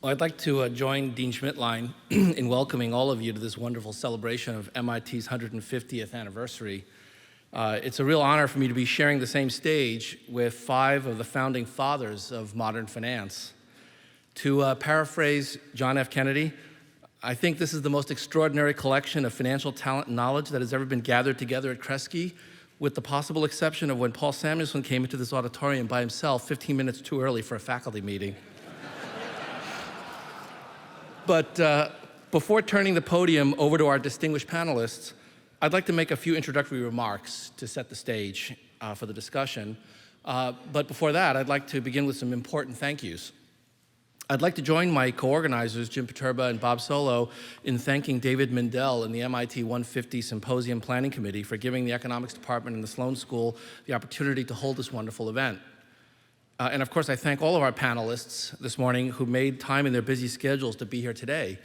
Well, I'd like to join Dean Schmidtlein in welcoming all of you to this wonderful celebration of MIT's 150th anniversary. It's a real honor for me to be sharing the same stage with 5 of the founding fathers of modern finance. To paraphrase John F. Kennedy, I think this is the most extraordinary collection of financial talent and knowledge that has ever been gathered together at Kresge, with the possible exception of when Paul Samuelson came into this auditorium by himself 15 minutes too early for a faculty meeting. But before turning the podium over to our distinguished panelists, I'd like to make a few introductory remarks to set the stage for the discussion. But before that, I'd like to begin with some important thank yous. I'd like to join my co-organizers, Jim Paterba and Bob Solo, in thanking David Mindell and the MIT 150 Symposium Planning Committee for giving the Economics Department and the Sloan School the opportunity to hold this wonderful event. And of course, I thank all of our panelists this morning who made time in their busy schedules to be here today.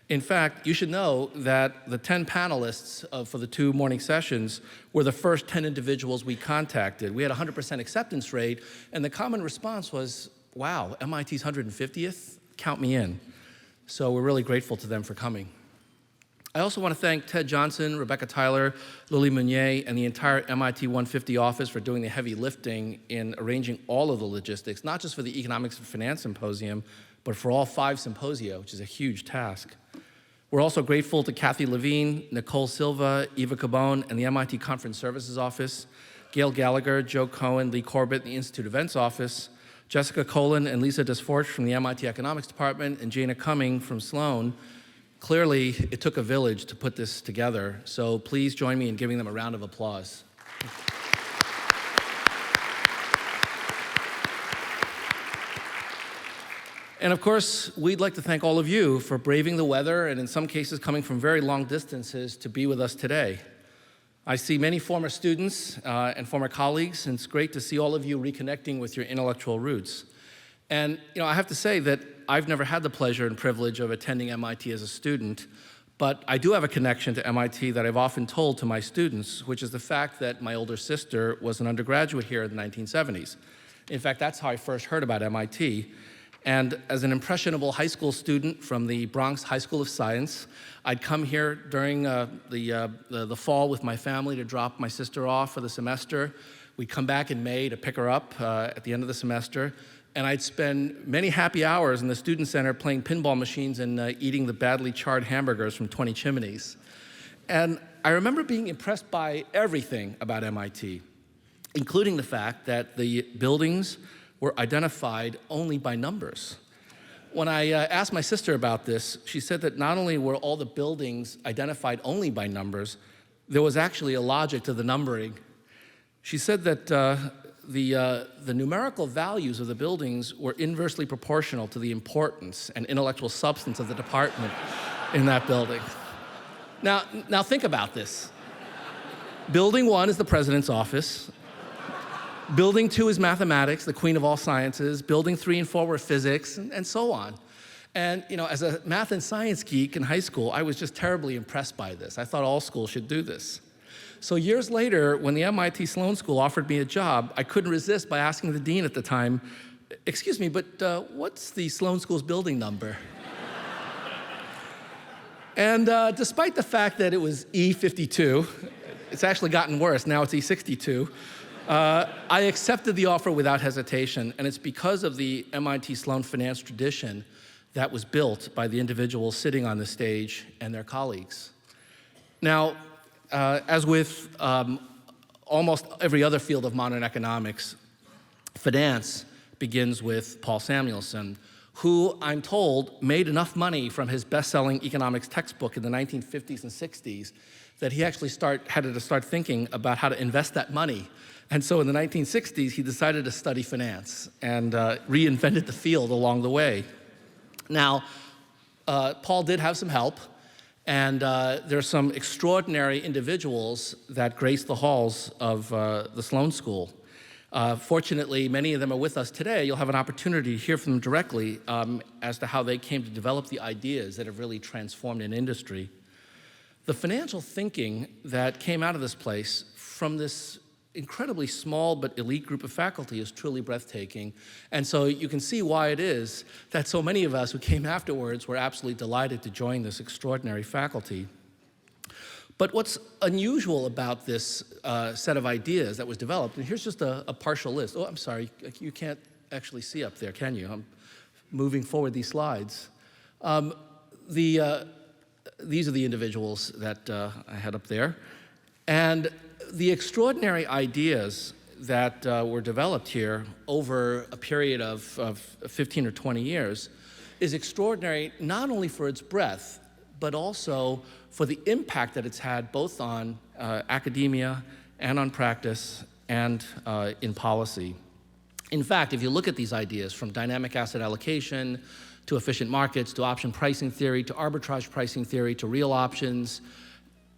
In fact, you should know that the 10 panelists for the 2 morning sessions were the first 10 individuals we contacted. We had a 100% acceptance rate, and the common response was, wow, MIT's 150th? Count me in. So we're really grateful to them for coming. I also want to thank Ted Johnson, Rebecca Tyler, Lily Meunier, and the entire MIT 150 office for doing the heavy lifting in arranging all of the logistics, not just for the Economics and Finance Symposium, but for all 5 symposia, which is a huge task. We're also grateful to Kathy Levine, Nicole Silva, Eva Cabone, and the MIT Conference Services Office, Gail Gallagher, Joe Cohen, Lee Corbett, the Institute Events Office, Jessica Colin and Lisa Desforge from the MIT Economics Department, and Jana Cumming from Sloan. Clearly, it took a village to put this together, so please join me in giving them a round of applause. And of course, we'd like to thank all of you for braving the weather and in some cases coming from very long distances to be with us today. I see many former students and former colleagues, and it's great to see all of you reconnecting with your intellectual roots. And I have to say that I've never had the pleasure and privilege of attending MIT as a student, but I do have a connection to MIT that I've often told to my students, which is the fact that my older sister was an undergraduate here in the 1970s. In fact, that's how I first heard about MIT. And as an impressionable high school student from the Bronx High School of Science, I'd come here during the fall with my family to drop my sister off for the semester. We'd come back in May to pick her up at the end of the semester. And I'd spend many happy hours in the student center playing pinball machines and eating the badly charred hamburgers from 20 Chimneys. And I remember being impressed by everything about MIT, including the fact that the buildings were identified only by numbers. When I asked my sister about this, she said that not only were all the buildings identified only by numbers, there was actually a logic to the numbering. She said that the numerical values of the buildings were inversely proportional to the importance and intellectual substance of the department in that building. Now think about this. Building 1 is the president's office. Building 2 is mathematics, the queen of all sciences. Building 3 and 4 were physics, and so on. And as a math and science geek in high school, I was just terribly impressed by this. I thought all schools should do this. So years later, when the MIT Sloan School offered me a job, I couldn't resist by asking the dean at the time, excuse me, but what's the Sloan School's building number? And despite the fact that it was E52, it's actually gotten worse, now it's E62, I accepted the offer without hesitation, and it's because of the MIT Sloan finance tradition that was built by the individuals sitting on the stage and their colleagues. Now, as with almost every other field of modern economics, finance begins with Paul Samuelson, who I'm told made enough money from his best-selling economics textbook in the 1950s and 60s that he actually had to start thinking about how to invest that money. And so in the 1960s, he decided to study finance and reinvented the field along the way. Now, Paul did have some help. And there are some extraordinary individuals that grace the halls of the Sloan School. Fortunately, many of them are with us today. You'll have an opportunity to hear from them directly as to how they came to develop the ideas that have really transformed an industry. The financial thinking that came out of this place from this incredibly small but elite group of faculty is truly breathtaking. And so you can see why it is that so many of us who came afterwards were absolutely delighted to join this extraordinary faculty. But what's unusual about this set of ideas that was developed, and here's just a partial list. Oh, I'm sorry, you can't actually see up there, can you? I'm moving forward these slides. These are the individuals that I had up there. And the extraordinary ideas that were developed here over a period of 15 or 20 years is extraordinary not only for its breadth, but also for the impact that it's had both on academia and on practice and in policy. In fact, if you look at these ideas from dynamic asset allocation to efficient markets to option pricing theory to arbitrage pricing theory to real options,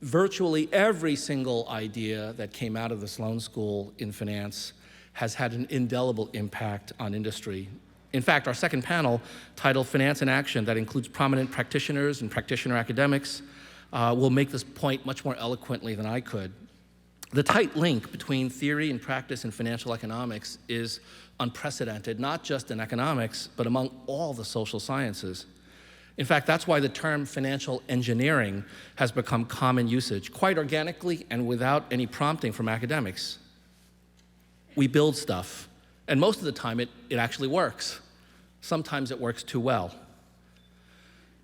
virtually every single idea that came out of the Sloan School in finance has had an indelible impact on industry. In fact, our second panel, titled Finance in Action, that includes prominent practitioners and practitioner academics, will make this point much more eloquently than I could. The tight link between theory and practice in financial economics is unprecedented, not just in economics, but among all the social sciences. In fact, that's why the term financial engineering has become common usage, quite organically and without any prompting from academics. We build stuff, and most of the time it actually works. Sometimes it works too well.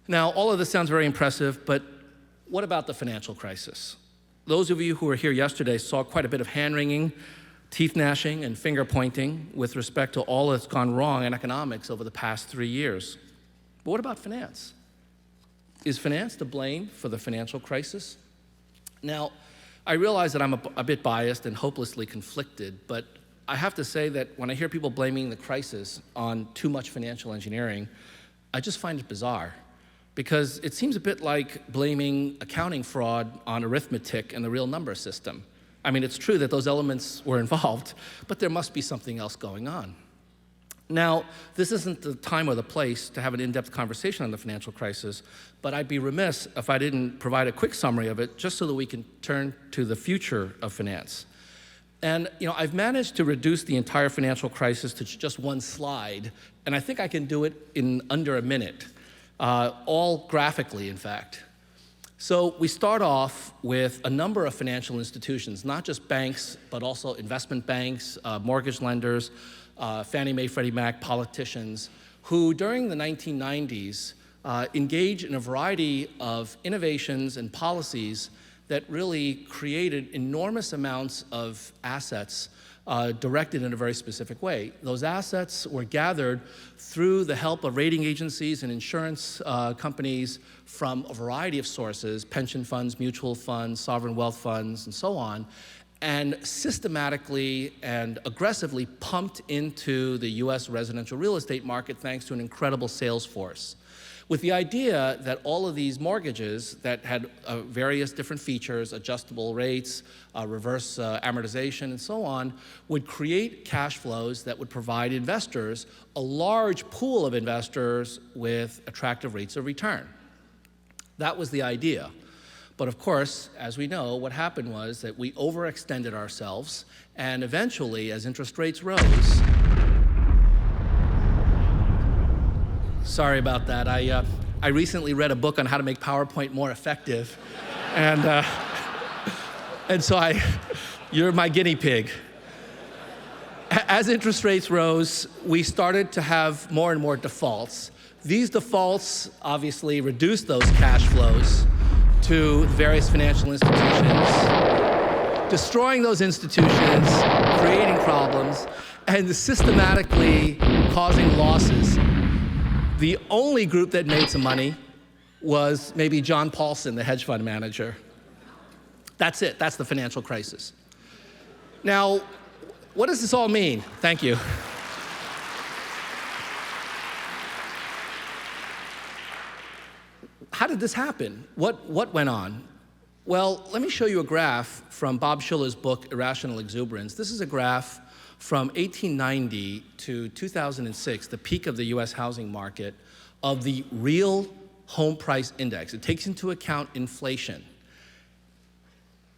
Now, all of this sounds very impressive, but what about the financial crisis? Those of you who were here yesterday saw quite a bit of hand-wringing, teeth gnashing, and finger-pointing with respect to all that's gone wrong in economics over the past 3 years. But what about finance? Is finance to blame for the financial crisis? Now, I realize that I'm a bit biased and hopelessly conflicted, but I have to say that when I hear people blaming the crisis on too much financial engineering, I just find it bizarre, because it seems a bit like blaming accounting fraud on arithmetic and the real number system. I mean, it's true that those elements were involved, but there must be something else going on. Now, this isn't the time or the place to have an in-depth conversation on the financial crisis, but I'd be remiss if I didn't provide a quick summary of it, just so that we can turn to the future of finance. And I've managed to reduce the entire financial crisis to just one slide, and I think I can do it in under a minute, all graphically, in fact. So we start off with a number of financial institutions, not just banks, but also investment banks, mortgage lenders, Fannie Mae, Freddie Mac, politicians, who during the 1990s engaged in a variety of innovations and policies that really created enormous amounts of assets directed in a very specific way. Those assets were gathered through the help of rating agencies and insurance companies from a variety of sources, pension funds, mutual funds, sovereign wealth funds, and so on, and systematically and aggressively pumped into the US residential real estate market thanks to an incredible sales force, with the idea that all of these mortgages that had various different features, adjustable rates, reverse amortization, and so on, would create cash flows that would provide investors a large pool of investors with attractive rates of return. That was the idea. But of course, as we know, what happened was that we overextended ourselves, and eventually, as interest rates rose, sorry about that. I recently read a book on how to make PowerPoint more effective, and so you're my guinea pig. As interest rates rose, we started to have more and more defaults. These defaults obviously reduced those cash flows to various financial institutions, destroying those institutions, creating problems, and systematically causing losses. The only group that made some money was maybe John Paulson, the hedge fund manager. That's it. That's the financial crisis. Now, what does this all mean? Thank you. How did this happen? What went on? Well, let me show you a graph from Bob Shiller's book, Irrational Exuberance. This is a graph from 1890 to 2006, the peak of the US housing market, of the real home price index. It takes into account inflation.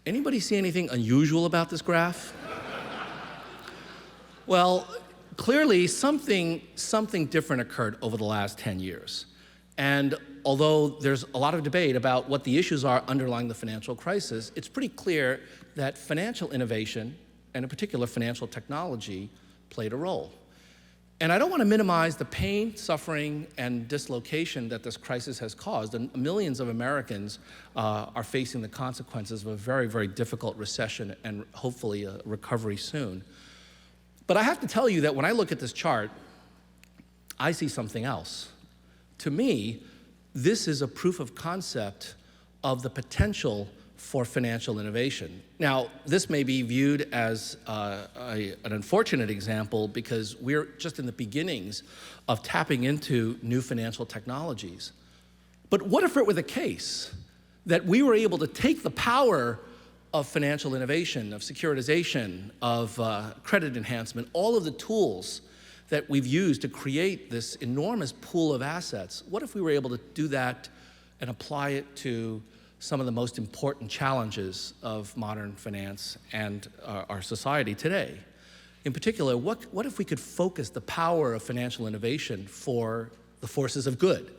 Anybody see anything unusual about this graph? Well, clearly something different occurred over the last 10 years. And although there's a lot of debate about what the issues are underlying the financial crisis, it's pretty clear that financial innovation, and in particular financial technology, played a role. And I don't want to minimize the pain, suffering, and dislocation that this crisis has caused. And millions of Americans are facing the consequences of a very, very difficult recession and hopefully a recovery soon. But I have to tell you that when I look at this chart, I see something else. To me, this is a proof of concept of the potential for financial innovation. Now, this may be viewed as an unfortunate example because we're just in the beginnings of tapping into new financial technologies. But what if it were the case that we were able to take the power of financial innovation, of securitization, of credit enhancement, all of the tools that we've used to create this enormous pool of assets, what if we were able to do that and apply it to some of the most important challenges of modern finance and our society today? In particular, what if we could focus the power of financial innovation for the forces of good?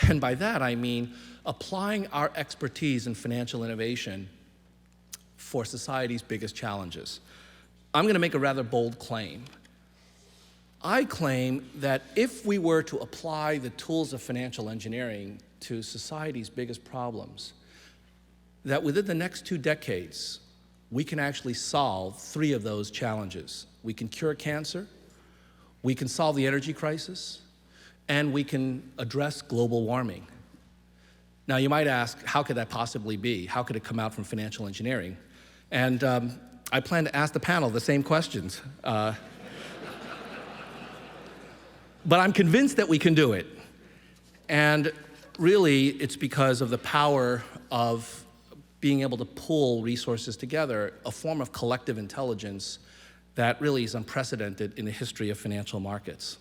And by that, I mean applying our expertise in financial innovation for society's biggest challenges. I'm going to make a rather bold claim. I claim that if we were to apply the tools of financial engineering to society's biggest problems, that within the next 2 decades, we can actually solve 3 of those challenges. We can cure cancer, we can solve the energy crisis, and we can address global warming. Now, you might ask, how could that possibly be? How could it come out from financial engineering? And I plan to ask the panel the same questions. But I'm convinced that we can do it. And really, it's because of the power of being able to pull resources together, a form of collective intelligence that really is unprecedented in the history of financial markets.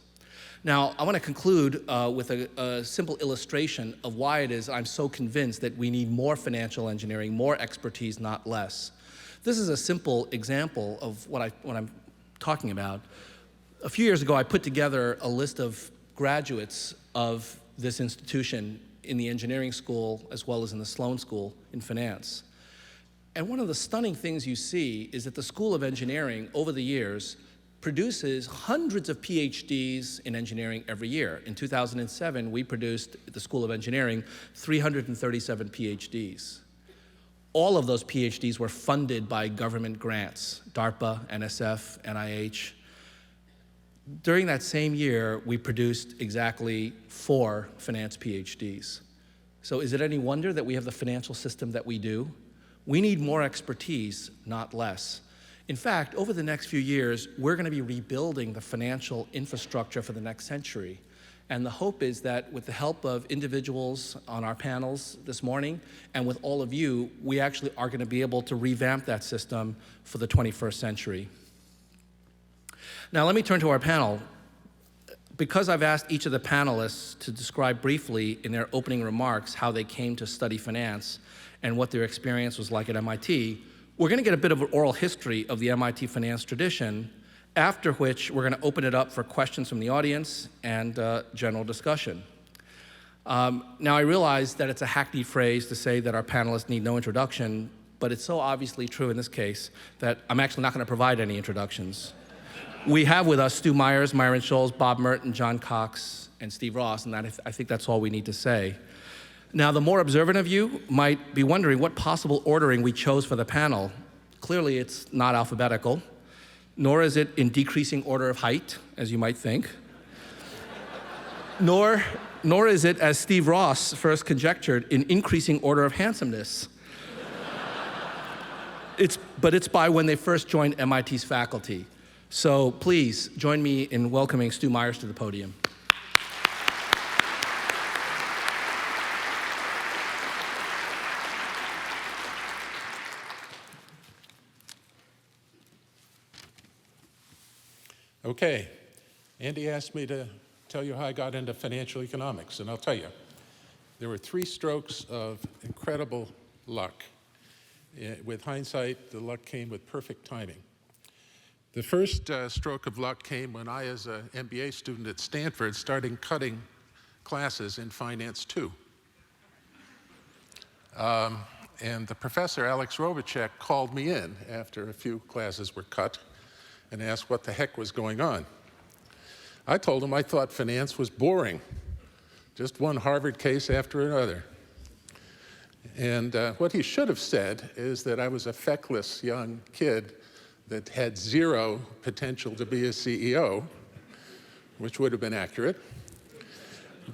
Now, I want to conclude with a simple illustration of why it is I'm so convinced that we need more financial engineering, more expertise, not less. This is a simple example of what I'm talking about. A few years ago, I put together a list of graduates of this institution in the engineering school as well as in the Sloan School in finance. And one of the stunning things you see is that the School of Engineering over the years produces hundreds of PhDs in engineering every year. In 2007, we produced at the School of Engineering 337 PhDs. All of those PhDs were funded by government grants, DARPA, NSF, NIH. During that same year, we produced exactly 4 finance PhDs. So is it any wonder that we have the financial system that we do? We need more expertise, not less. In fact, over the next few years, we're going to be rebuilding the financial infrastructure for the next century. And the hope is that with the help of individuals on our panels this morning and with all of you, we actually are going to be able to revamp that system for the 21st century. Now, let me turn to our panel. Because I've asked each of the panelists to describe briefly in their opening remarks how they came to study finance and what their experience was like at MIT, we're going to get a bit of an oral history of the MIT finance tradition, after which we're going to open it up for questions from the audience and general discussion. Now, I realize that it's a hackneyed phrase to say that our panelists need no introduction, but it's so obviously true in this case that I'm actually not going to provide any introductions. We have with us Stu Myers, Myron Scholes, Bob Merton, John Cox, and Steve Ross, and I think that's all we need to say. Now, the more observant of you might be wondering what possible ordering we chose for the panel. Clearly, it's not alphabetical, nor is it in decreasing order of height, as you might think, nor is it, as Steve Ross first conjectured, in increasing order of handsomeness. But it's by when they first joined MIT's faculty. So please join me in welcoming Stu Myers to the podium. Okay, Andy asked me to tell you how I got into financial economics, and I'll tell you. There were 3 strokes of incredible luck. With hindsight, the luck came with perfect timing. The first stroke of luck came when I, as an MBA student at Stanford, started cutting classes in Finance 2. And the professor, Alex Rovacek, called me in after a few classes were cut and asked what the heck was going on. I told him I thought finance was boring, just one Harvard case after another. And what he should have said is that I was a feckless young kid that had zero potential to be a CEO, which would have been accurate.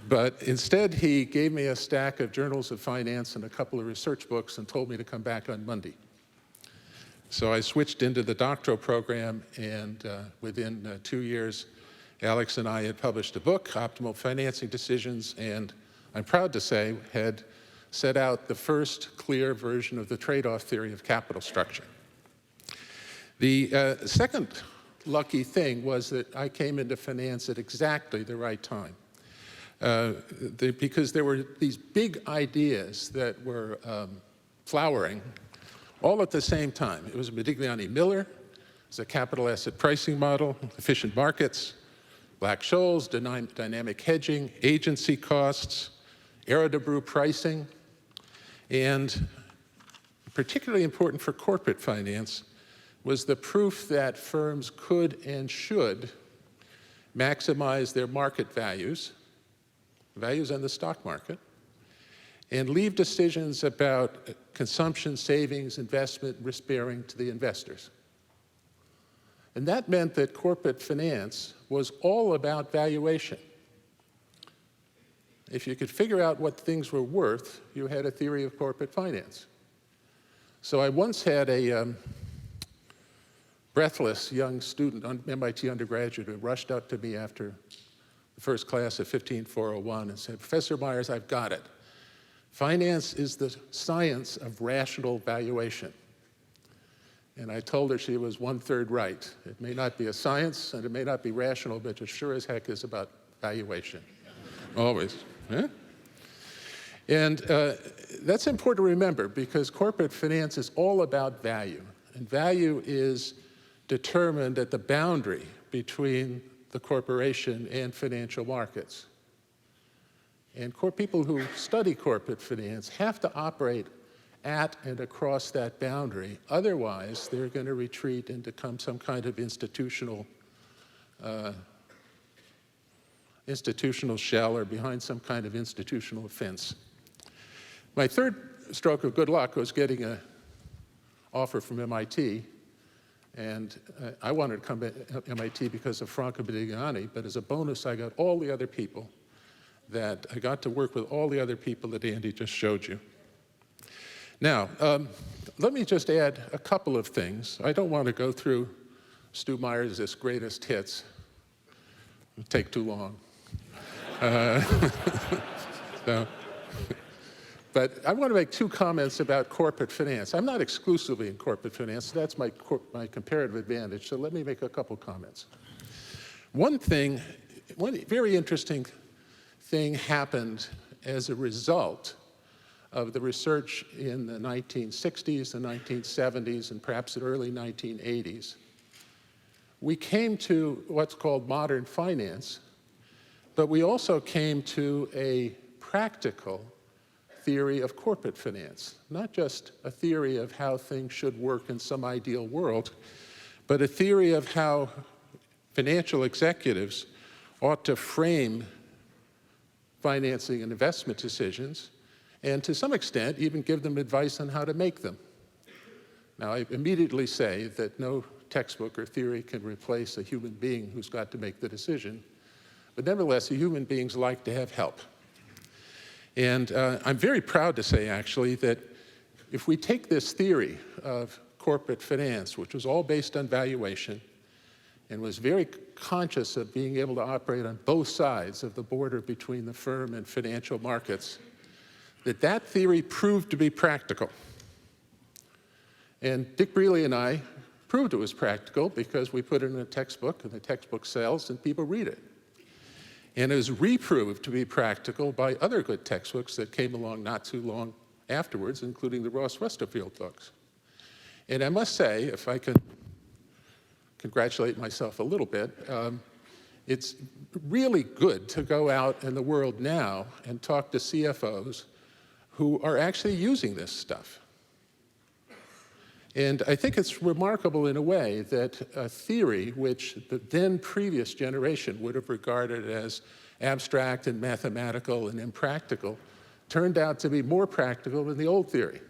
But instead, he gave me a stack of journals of finance and a couple of research books and told me to come back on Monday. So I switched into the doctoral program, and within 2 years, Alex and I had published a book, Optimal Financing Decisions, and I'm proud to say had set out the first clear version of the trade-off theory of capital structure. The second lucky thing was that I came into finance at exactly the right time. Because there were these big ideas that were flowering all at the same time. It was Modigliani-Miller, it was a capital asset pricing model, efficient markets, Black-Scholes, dynamic hedging, agency costs, Arrow-Debreu pricing, and particularly important for corporate finance was the proof that firms could and should maximize their market values on the stock market, and leave decisions about consumption, savings, investment, risk-bearing to the investors. And that meant that corporate finance was all about valuation. If you could figure out what things were worth, you had a theory of corporate finance. So I once had a breathless young student, MIT undergraduate, who rushed up to me after the first class of 15401 and said, "Professor Myers, I've got it. Finance is the science of rational valuation." And I told her she was 1/3 right. It may not be a science and it may not be rational, but it sure as heck is about valuation. Always. Yeah? And that's important to remember because corporate finance is all about value. And value is determined at the boundary between the corporation and financial markets. And people who study corporate finance have to operate at and across that boundary. Otherwise, they're going to retreat and become some kind of institutional shell or behind some kind of institutional fence. My third stroke of good luck was getting an offer from MIT. And I wanted to come to MIT because of Franco Modigliani, but as a bonus, I got all the other people that I got to work with all the other people that Andy just showed you. Now, let me just add a couple of things. I don't want to go through Stu Myers' greatest hits. It would take too long. But I want to make two comments about corporate finance. I'm not exclusively in corporate finance. That's my comparative advantage. So let me make a couple comments. One very interesting thing happened as a result of the research in the 1960s, the 1970s, and perhaps the early 1980s. We came to what's called modern finance, but we also came to a practical theory of corporate finance, not just a theory of how things should work in some ideal world, but a theory of how financial executives ought to frame financing and investment decisions, and to some extent, even give them advice on how to make them. Now, I immediately say that no textbook or theory can replace a human being who's got to make the decision, but nevertheless, human beings like to have help. And I'm very proud to say, actually, that if we take this theory of corporate finance, which was all based on valuation, and was very conscious of being able to operate on both sides of the border between the firm and financial markets, that theory proved to be practical. And Dick Brealey and I proved it was practical because we put it in a textbook, and the textbook sells, and people read it. And it was reproved to be practical by other good textbooks that came along not too long afterwards, including the Ross Westerfield books. And I must say, if I can congratulate myself a little bit. It's really good to go out in the world now and talk to CFOs who are actually using this stuff. And I think it's remarkable in a way that a theory which the then previous generation would have regarded as abstract and mathematical and impractical turned out to be more practical than the old theory.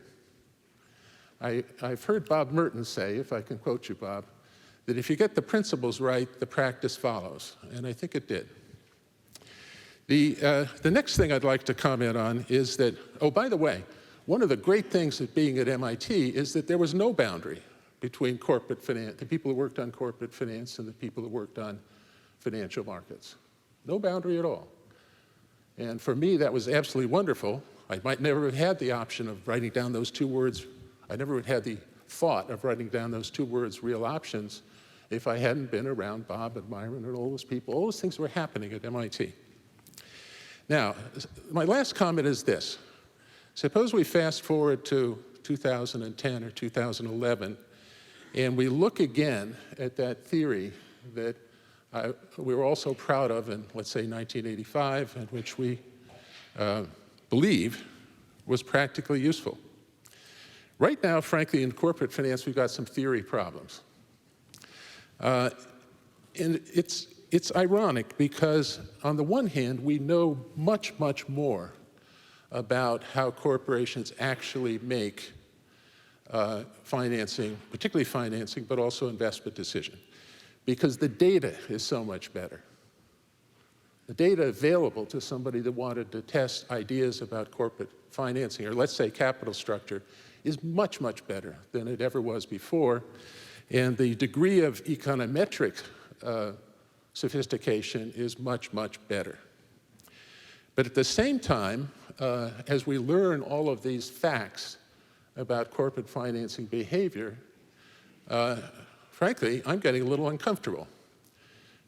I've heard Bob Merton say, if I can quote you, Bob, that if you get the principles right, the practice follows, and I think it did. The next thing I'd like to comment on is that, oh, by the way, one of the great things of being at MIT is that there was no boundary between corporate finance, the people who worked on corporate finance and the people who worked on financial markets. No boundary at all. And for me, that was absolutely wonderful. I might never have had the option of writing down those two words. I never would have had the thought of writing down those two words, real options, if I hadn't been around Bob and Myron and all those people. All those things were happening at MIT. Now, my last comment is this. Suppose we fast forward to 2010 or 2011, and we look again at that theory that we were all so proud of in, let's say, 1985, and which we believe was practically useful. Right now, frankly, in corporate finance, we've got some theory problems. And it's ironic because, on the one hand, we know much, much more about how corporations actually make financing, particularly financing, but also investment decisions, because the data is so much better. The data available to somebody that wanted to test ideas about corporate financing, or let's say capital structure, is much, much better than it ever was before. And the degree of econometric sophistication is much, much better. But at the same time, as we learn all of these facts about corporate financing behavior, frankly, I'm getting a little uncomfortable.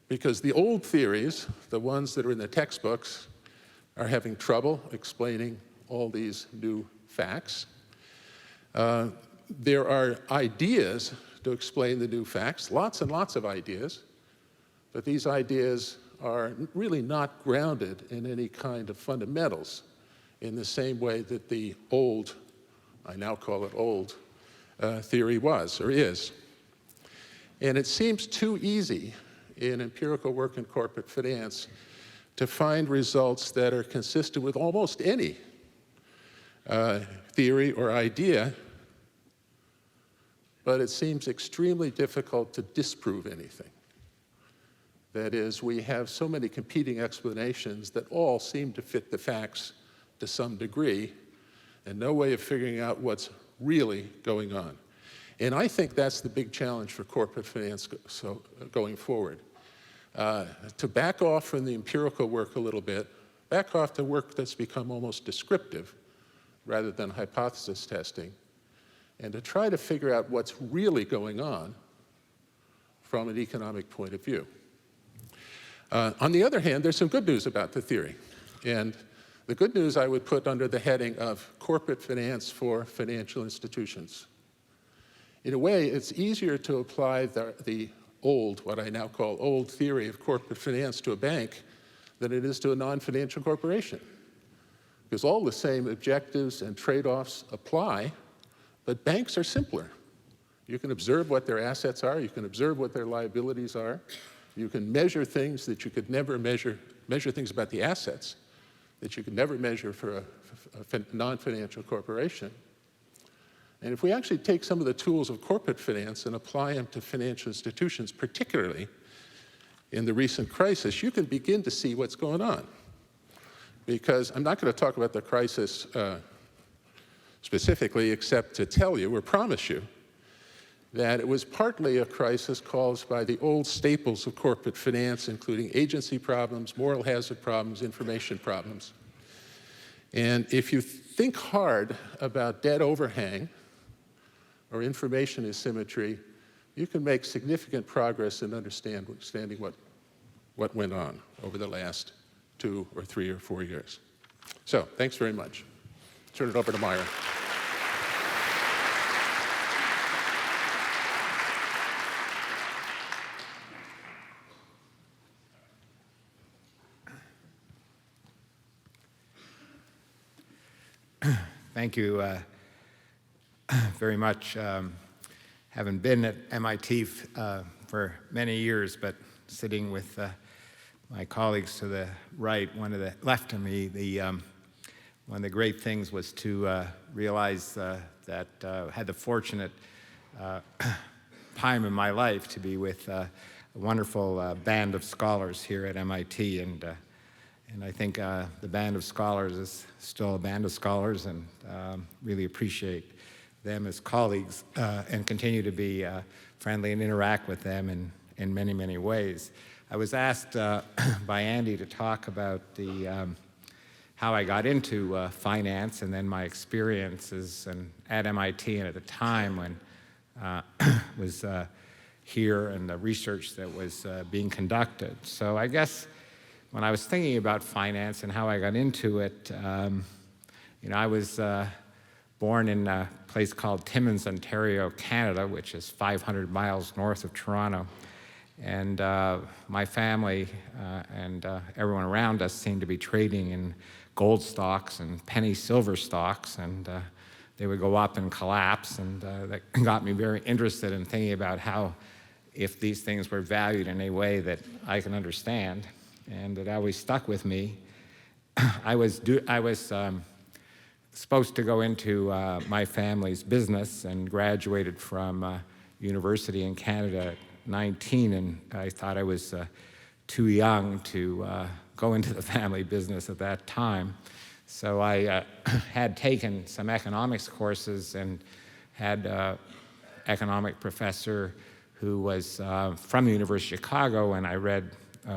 Because the old theories, the ones that are in the textbooks, are having trouble explaining all these new facts. There are ideas to explain the new facts, lots and lots of ideas, but these ideas are really not grounded in any kind of fundamentals in the same way that the old, I now call it old, theory was or is. And it seems too easy in empirical work in corporate finance to find results that are consistent with almost any theory or idea, but it seems extremely difficult to disprove anything. That is, we have so many competing explanations that all seem to fit the facts to some degree, and no way of figuring out what's really going on. And I think that's the big challenge for corporate finance going forward. To back off from the empirical work a little bit, back off to work that's become almost descriptive rather than hypothesis testing, and to try to figure out what's really going on from an economic point of view. On the other hand, there's some good news about the theory. And the good news I would put under the heading of corporate finance for financial institutions. In a way, it's easier to apply the old, what I now call old theory of corporate finance to a bank than it is to a non-financial corporation. Because all the same objectives and trade-offs apply, but banks are simpler. You can observe what their assets are, you can observe what their liabilities are, you can measure things that you could never measure things about the assets that you could never measure for a non-financial corporation. And if we actually take some of the tools of corporate finance and apply them to financial institutions, particularly in the recent crisis, you can begin to see what's going on. Because I'm not going to talk about the crisis specifically, except to tell you or promise you that it was partly a crisis caused by the old staples of corporate finance, including agency problems, moral hazard problems, information problems. And if you think hard about debt overhang or information asymmetry, you can make significant progress in understanding what went on over the last 2 or 3 or 4 years. So, thanks very much. Turn it over to Myron. Thank you very much. Haven't been at MIT for many years, but sitting with my colleagues to the right, left of me, one of the great things was to realize that I had the fortunate time in my life to be with a wonderful band of scholars here at MIT, and I think the band of scholars is still a band of scholars, and really appreciate them as colleagues and continue to be friendly and interact with them in many, many ways. I was asked by Andy to talk about how I got into finance and then my experiences at MIT and at the time when I was here and the research that was being conducted. So I guess when I was thinking about finance and how I got into it, I was born in a place called Timmins, Ontario, Canada, which is 500 miles north of Toronto. And my family and everyone around us seemed to be trading in gold stocks and penny silver stocks, and they would go up and collapse, and that got me very interested in thinking about how, if these things were valued in a way that I can understand, and it always stuck with me. I was supposed to go into my family's business and graduated from university in Canada at 19, and I thought I was too young to go into the family business at that time. So I had taken some economics courses and had an economic professor who was from the University of Chicago, and I read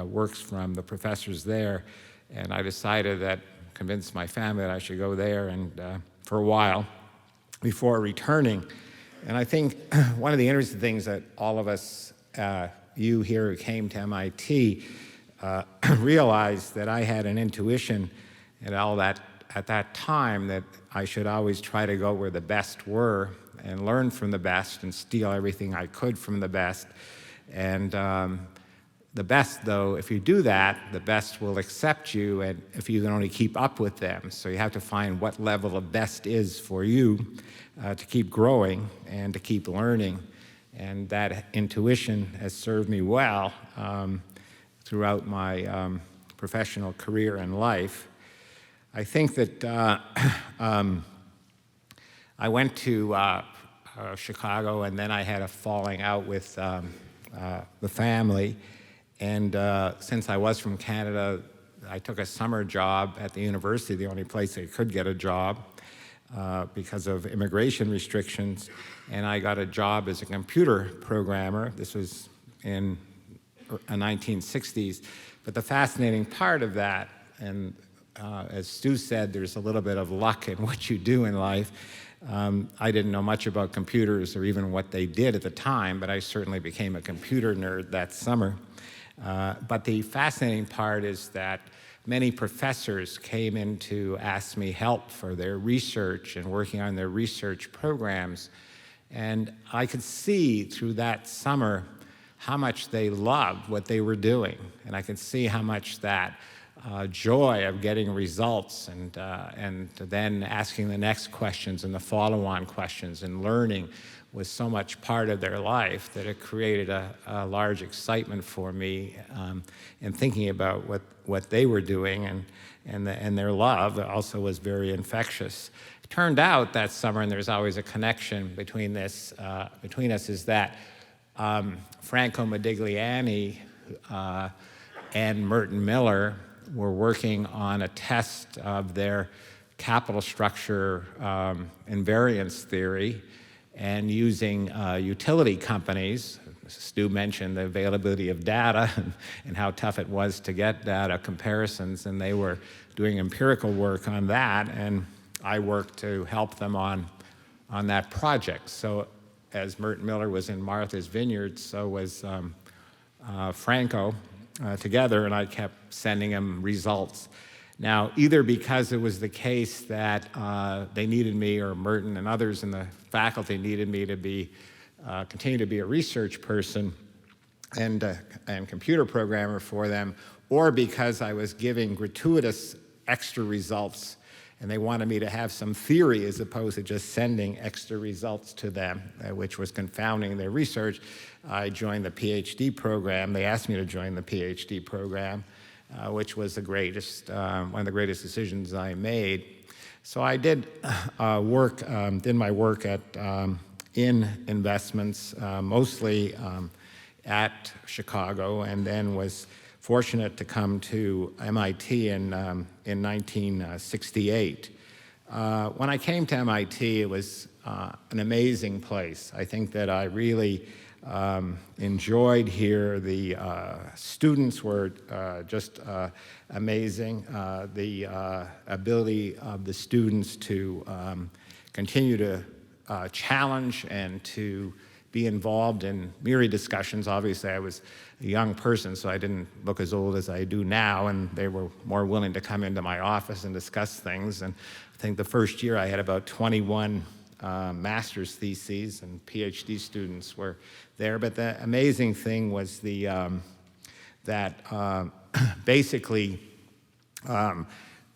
works from the professors there, and I decided that, convinced my family that I should go there and for a while before returning. And I think one of the interesting things that all of us, you here who came to MIT, realized that I had an intuition and all that at that time that I should always try to go where the best were and learn from the best and steal everything I could from the best. And the best, though, if you do that, the best will accept you, and if you can only keep up with them. So you have to find what level of best is for you to keep growing and to keep learning. And that intuition has served me well throughout my professional career and life. I think that I went to Chicago, and then I had a falling out with the family. And since I was from Canada, I took a summer job at the university, the only place I could get a job because of immigration restrictions. And I got a job as a computer programmer. This was in the 1960s. But the fascinating part of that, and as Stu said, there's a little bit of luck in what you do in life. I didn't know much about computers or even what they did at the time, but I certainly became a computer nerd that summer. But the fascinating part is that many professors came in to ask me help for their research and working on their research programs. And I could see through that summer how much they loved what they were doing. And I could see how much that joy of getting results and then asking the next questions and the follow-on questions and learning was so much part of their life that it created a large excitement for me in thinking about what they were doing, and their love also was very infectious. It turned out that summer, and there's always a connection between us, is that Franco Modigliani and Merton Miller were working on a test of their capital structure invariance theory, and using utility companies. Stu mentioned the availability of data and how tough it was to get data comparisons, and they were doing empirical work on that, and I worked to help them on that project. So as Merton Miller was in Martha's Vineyard, so was Franco together, and I kept sending him results. Now, either because it was the case that they needed me, or Merton and others in the faculty needed me to continue to be a research person and computer programmer for them, or because I was giving gratuitous extra results and they wanted me to have some theory as opposed to just sending extra results to them, which was confounding their research. I joined the PhD program. They asked me to join the PhD program, which was the greatest, one of the greatest decisions I made. So I did did my work in investments, mostly at Chicago, and then was fortunate to come to MIT in 1968. When I came to MIT, it was an amazing place. I think that I really enjoyed here. The students were just amazing. The ability of the students to continue to challenge and to be involved in myriad discussions. Obviously, I was a young person, so I didn't look as old as I do now, and they were more willing to come into my office and discuss things. And I think the first year I had about 21 master's theses, and PhD students were there. But the amazing thing was that basically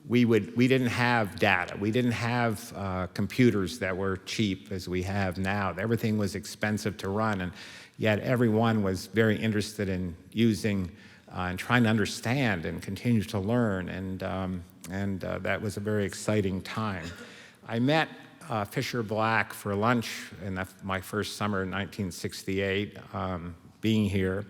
we didn't have data. We didn't have computers that were cheap as we have now. Everything was expensive to run, and yet everyone was very interested in using and trying to understand and continue to learn, and that was a very exciting time. I met Fisher Black for lunch in my first summer in 1968, being here.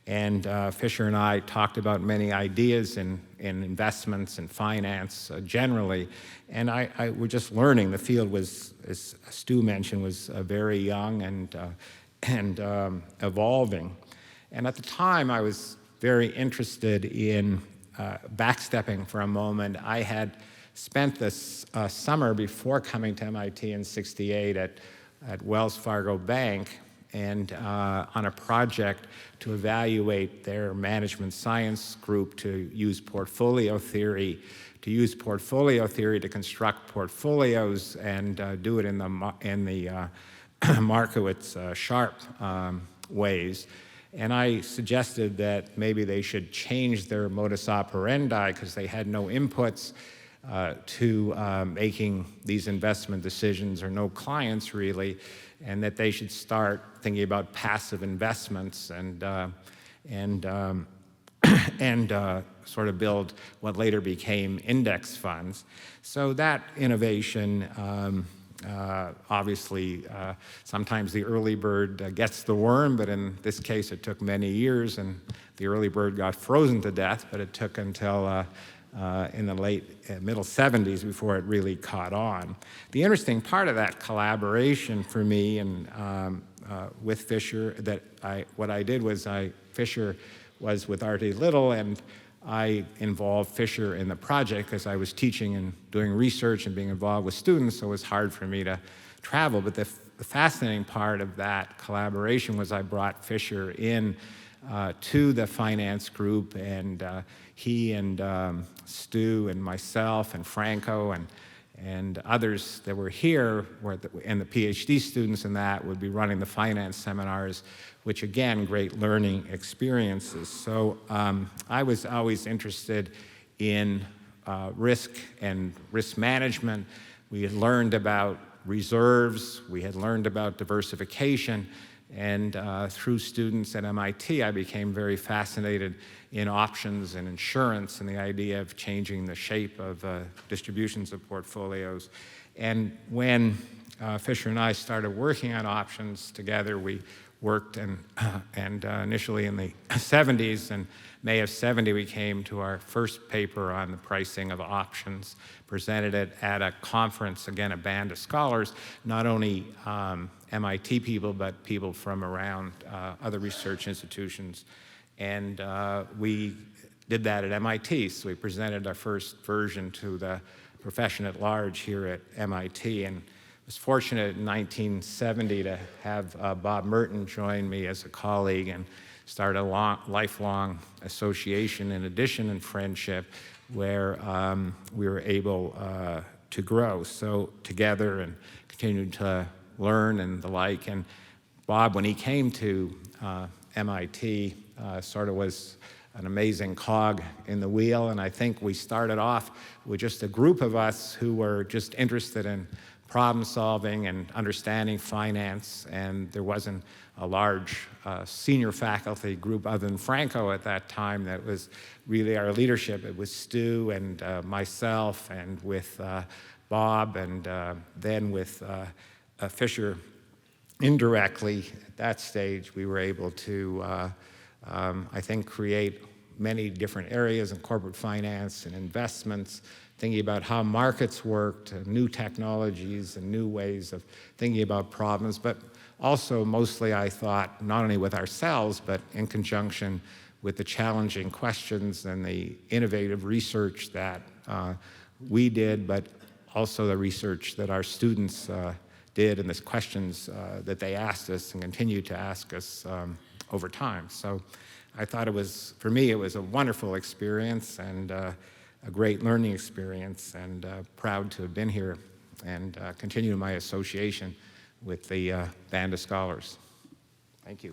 And Fisher and I talked about many ideas in investments and finance generally. And I was just learning. The field was, as Stu mentioned, was very young and evolving. And at the time, I was very interested in backstepping for a moment. I had spent this summer before coming to MIT in '68 at Wells Fargo Bank, and on a project to evaluate their management science group to use portfolio theory, to construct portfolios and do it in the Markowitz-Sharpe maways. And I suggested that maybe they should change their modus operandi because they had no inputs to making these investment decisions, or no clients really, and that they should start thinking about passive investments and sort of build what later became index funds. So that innovation, obviously, sometimes the early bird gets the worm, but in this case it took many years, and the early bird got frozen to death, but it took until in the middle 70s before it really caught on. The interesting part of that collaboration for me and with Fisher, what I did was Fisher was with R.T. Little, and I involved Fisher in the project because I was teaching and doing research and being involved with students, so it was hard for me to travel. But the fascinating part of that collaboration was I brought Fisher in to the finance group, and he and Stu and myself and Franco and others that were here, and the PhD students in that would be running the finance seminars, which again, great learning experiences. So I was always interested in risk and risk management. We had learned about reserves, we had learned about diversification, and through students at MIT, I became very fascinated in options and insurance and the idea of changing the shape of distributions of portfolios. And when Fisher and I started working on options together, we worked and initially in the 70s, and May of '70, we came to our first paper on the pricing of options, presented it at a conference, again, a band of scholars, not only MIT people, but people from around other research institutions. And we did that at MIT, so we presented our first version to the profession at large here at MIT, and was fortunate in 1970 to have Bob Merton join me as a colleague and start a lifelong association in addition, and friendship, where we were able to grow so together and continue to learn and the like. And Bob, when he came to MIT, sort of was an amazing cog in the wheel. And I think we started off with just a group of us who were just interested in problem solving and understanding finance, and there wasn't a large senior faculty group other than Franco at that time that was really our leadership. It was Stu and myself, and with Bob, and then with Fisher. Indirectly, at that stage, we were able to, I think, create many different areas in corporate finance and investments, thinking about how markets worked, new technologies and new ways of thinking about problems, but also mostly, I thought, not only with ourselves, but in conjunction with the challenging questions and the innovative research that we did, but also the research that our students did, and the questions that they asked us and continue to ask us over time. So I thought it was, for me, it was a wonderful experience and a great learning experience, and proud to have been here and continue my association with the Band of Scholars. Thank you.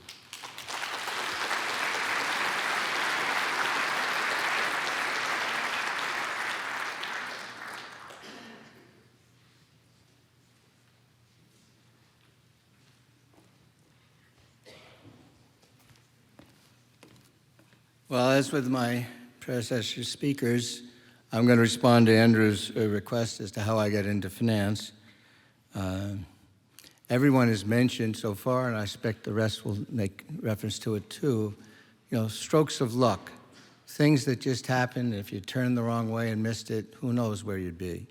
Well, as with my predecessor speakers, I'm going to respond to Andrew's request as to how I got into finance. Everyone has mentioned so far, and I expect the rest will make reference to it too, strokes of luck, things that just happened. If you turned the wrong way and missed it, who knows where you'd be.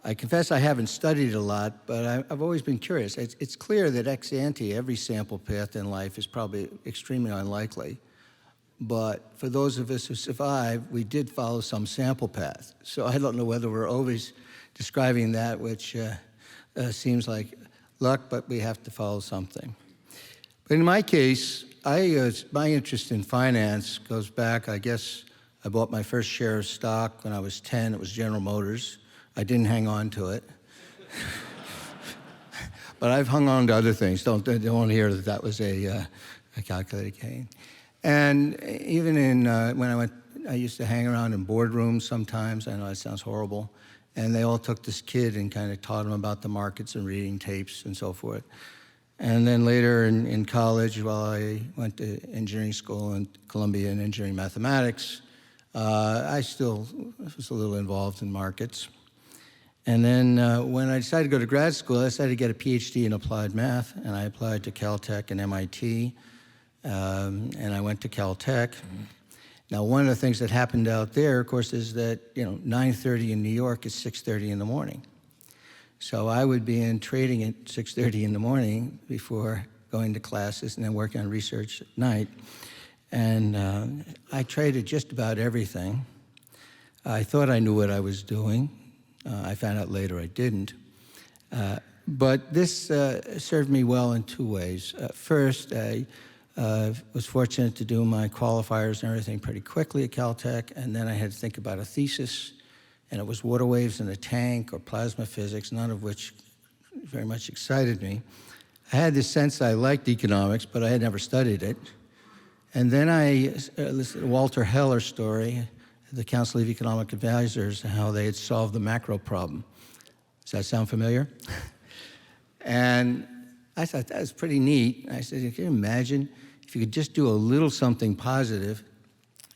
I confess I haven't studied a lot, but I've always been curious. It's clear that ex ante, every sample path in life is probably extremely unlikely. But for those of us who survived, we did follow some sample path. So I don't know whether we're always describing that, which seems like luck, but we have to follow something. But in my case, my interest in finance goes back, I guess, I bought my first share of stock when I was 10. It was General Motors. I didn't hang on to it. But I've hung on to other things. Don't hear that that was a calculated gain. And even in when I used to hang around in boardrooms sometimes. I know that sounds horrible. And they all took this kid and kind of taught him about the markets and reading tapes and so forth. And then later in college, while I went to engineering school in Columbia in engineering mathematics, I still was a little involved in markets. And then when I decided to go to grad school, I decided to get a PhD in applied math, and I applied to Caltech and MIT, and I went to Caltech. Now, one of the things that happened out there, of course, is that 9:30 in New York is 6:30 in the morning. So I would be in trading at 6:30 in the morning before going to classes and then working on research at night. And I traded just about everything. I thought I knew what I was doing. I found out later I didn't. But this served me well in two ways. First, I was fortunate to do my qualifiers and everything pretty quickly at Caltech, and then I had to think about a thesis, and it was water waves in a tank or plasma physics, none of which very much excited me. I had this sense I liked economics, but I had never studied it. And then I listened to Walter Heller's story, the Council of Economic Advisors, how they had solved the macro problem. Does that sound familiar? And I thought that was pretty neat. I said, can you imagine if you could just do a little something positive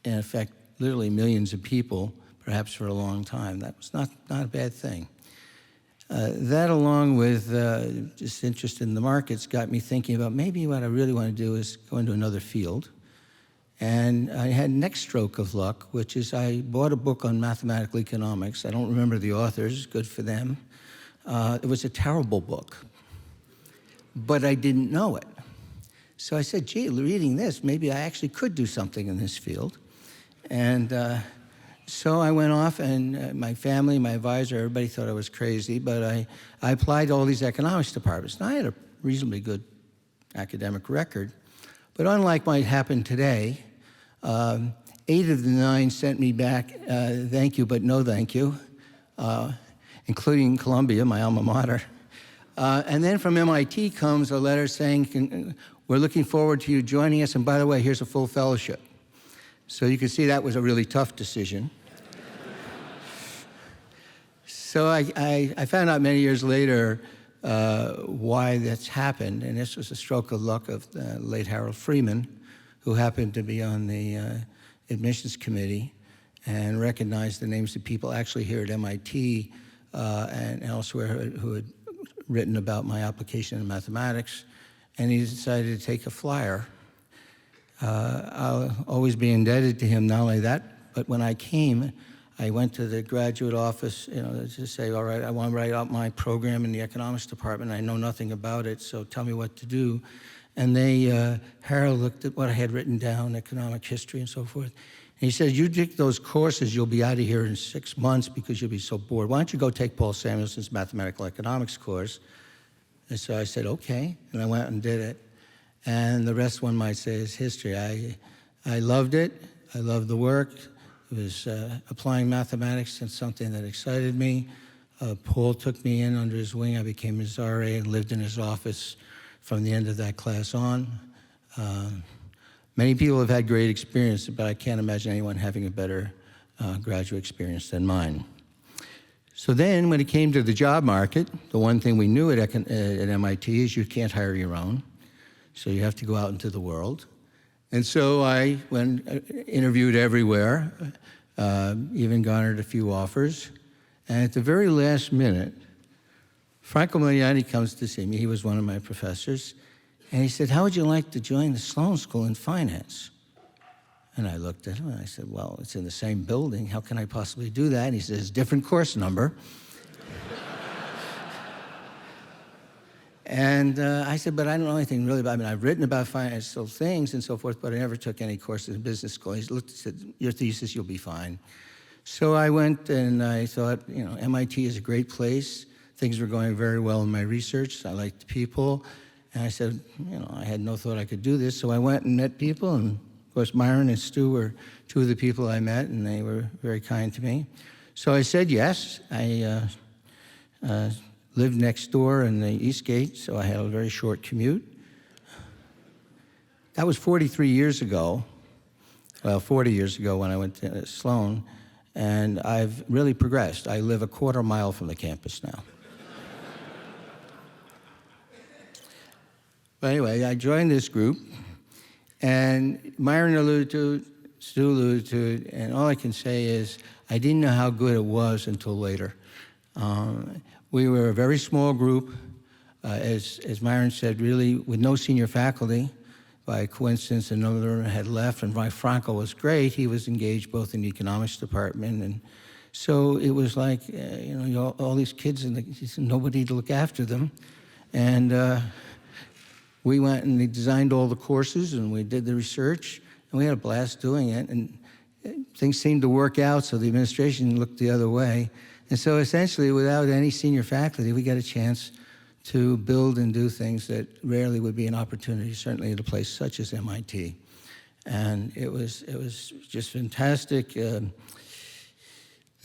and affect literally millions of people, perhaps for a long time? That was not a bad thing. That, along with just interest in the markets, got me thinking about maybe what I really want to do is go into another field. And I had next stroke of luck, which is I bought a book on mathematical economics. I don't remember the authors, good for them. It was a terrible book, but I didn't know it. So I said, gee, reading this, maybe I actually could do something in this field. And so I went off, and my family, my advisor, everybody thought I was crazy, but I applied to all these economics departments. And I had a reasonably good academic record. But unlike what happened today, 8 of the 9 sent me back, thank you, but no thank you, including Columbia, my alma mater. And then from MIT comes a letter saying, we're looking forward to you joining us, and by the way, here's a full fellowship. So you can see that was a really tough decision. So I found out many years later why that's happened, and this was a stroke of luck of the late Harold Freeman, who happened to be on the admissions committee and recognized the names of people actually here at MIT and elsewhere who had written about my application in mathematics, and he decided to take a flyer. I'll always be indebted to him, not only that, but when I came, I went to the graduate office, to say, all right, I want to write out my program in the economics department. I know nothing about it, so tell me what to do. And Harold looked at what I had written down, economic history and so forth. And he said, you take those courses, you'll be out of here in 6 months because you'll be so bored. Why don't you go take Paul Samuelson's mathematical economics course? And so I said, okay, and I went and did it. And the rest, one might say, is history. I loved it. I loved the work. It was applying mathematics and something that excited me. Paul took me in under his wing. I became his RA and lived in his office from the end of that class on. Many people have had great experience, but I can't imagine anyone having a better graduate experience than mine. So then when it came to the job market, the one thing we knew at MIT is you can't hire your own. So you have to go out into the world. And so I interviewed everywhere, even garnered a few offers. And at the very last minute, Franco Modigliani comes to see me. He was one of my professors. And he said, how would you like to join the Sloan School in Finance? And I looked at him and I said, well, it's in the same building. How can I possibly do that? And he says, different course number. And I said, but I don't know anything really about it. I mean, I've written about financial things and so forth, but I never took any courses in business school. He looked and said, your thesis, you'll be fine. So I went and I thought, MIT is a great place. Things were going very well in my research. I liked the people. And I said, I had no thought I could do this. So I went and met people. And of course, Myron and Stu were two of the people I met, and they were very kind to me. So I said yes. I lived next door in the East Gate, so I had a very short commute. That was 43 years ago, well, 40 years ago when I went to Sloan, and I've really progressed. I live a quarter mile from the campus now. But anyway, I joined this group, and Myron alluded to it, Stu alluded to it, and all I can say is I didn't know how good it was until later. We were a very small group, as Myron said, really with no senior faculty. By coincidence, another had left, and Franco was great. He was engaged both in the economics department, and so it was like, all these kids, and nobody to look after them. And we went and we designed all the courses, and we did the research, and we had a blast doing it. And things seemed to work out, so the administration looked the other way. And so essentially, without any senior faculty, we got a chance to build and do things that rarely would be an opportunity, certainly at a place such as MIT. And it was just fantastic. The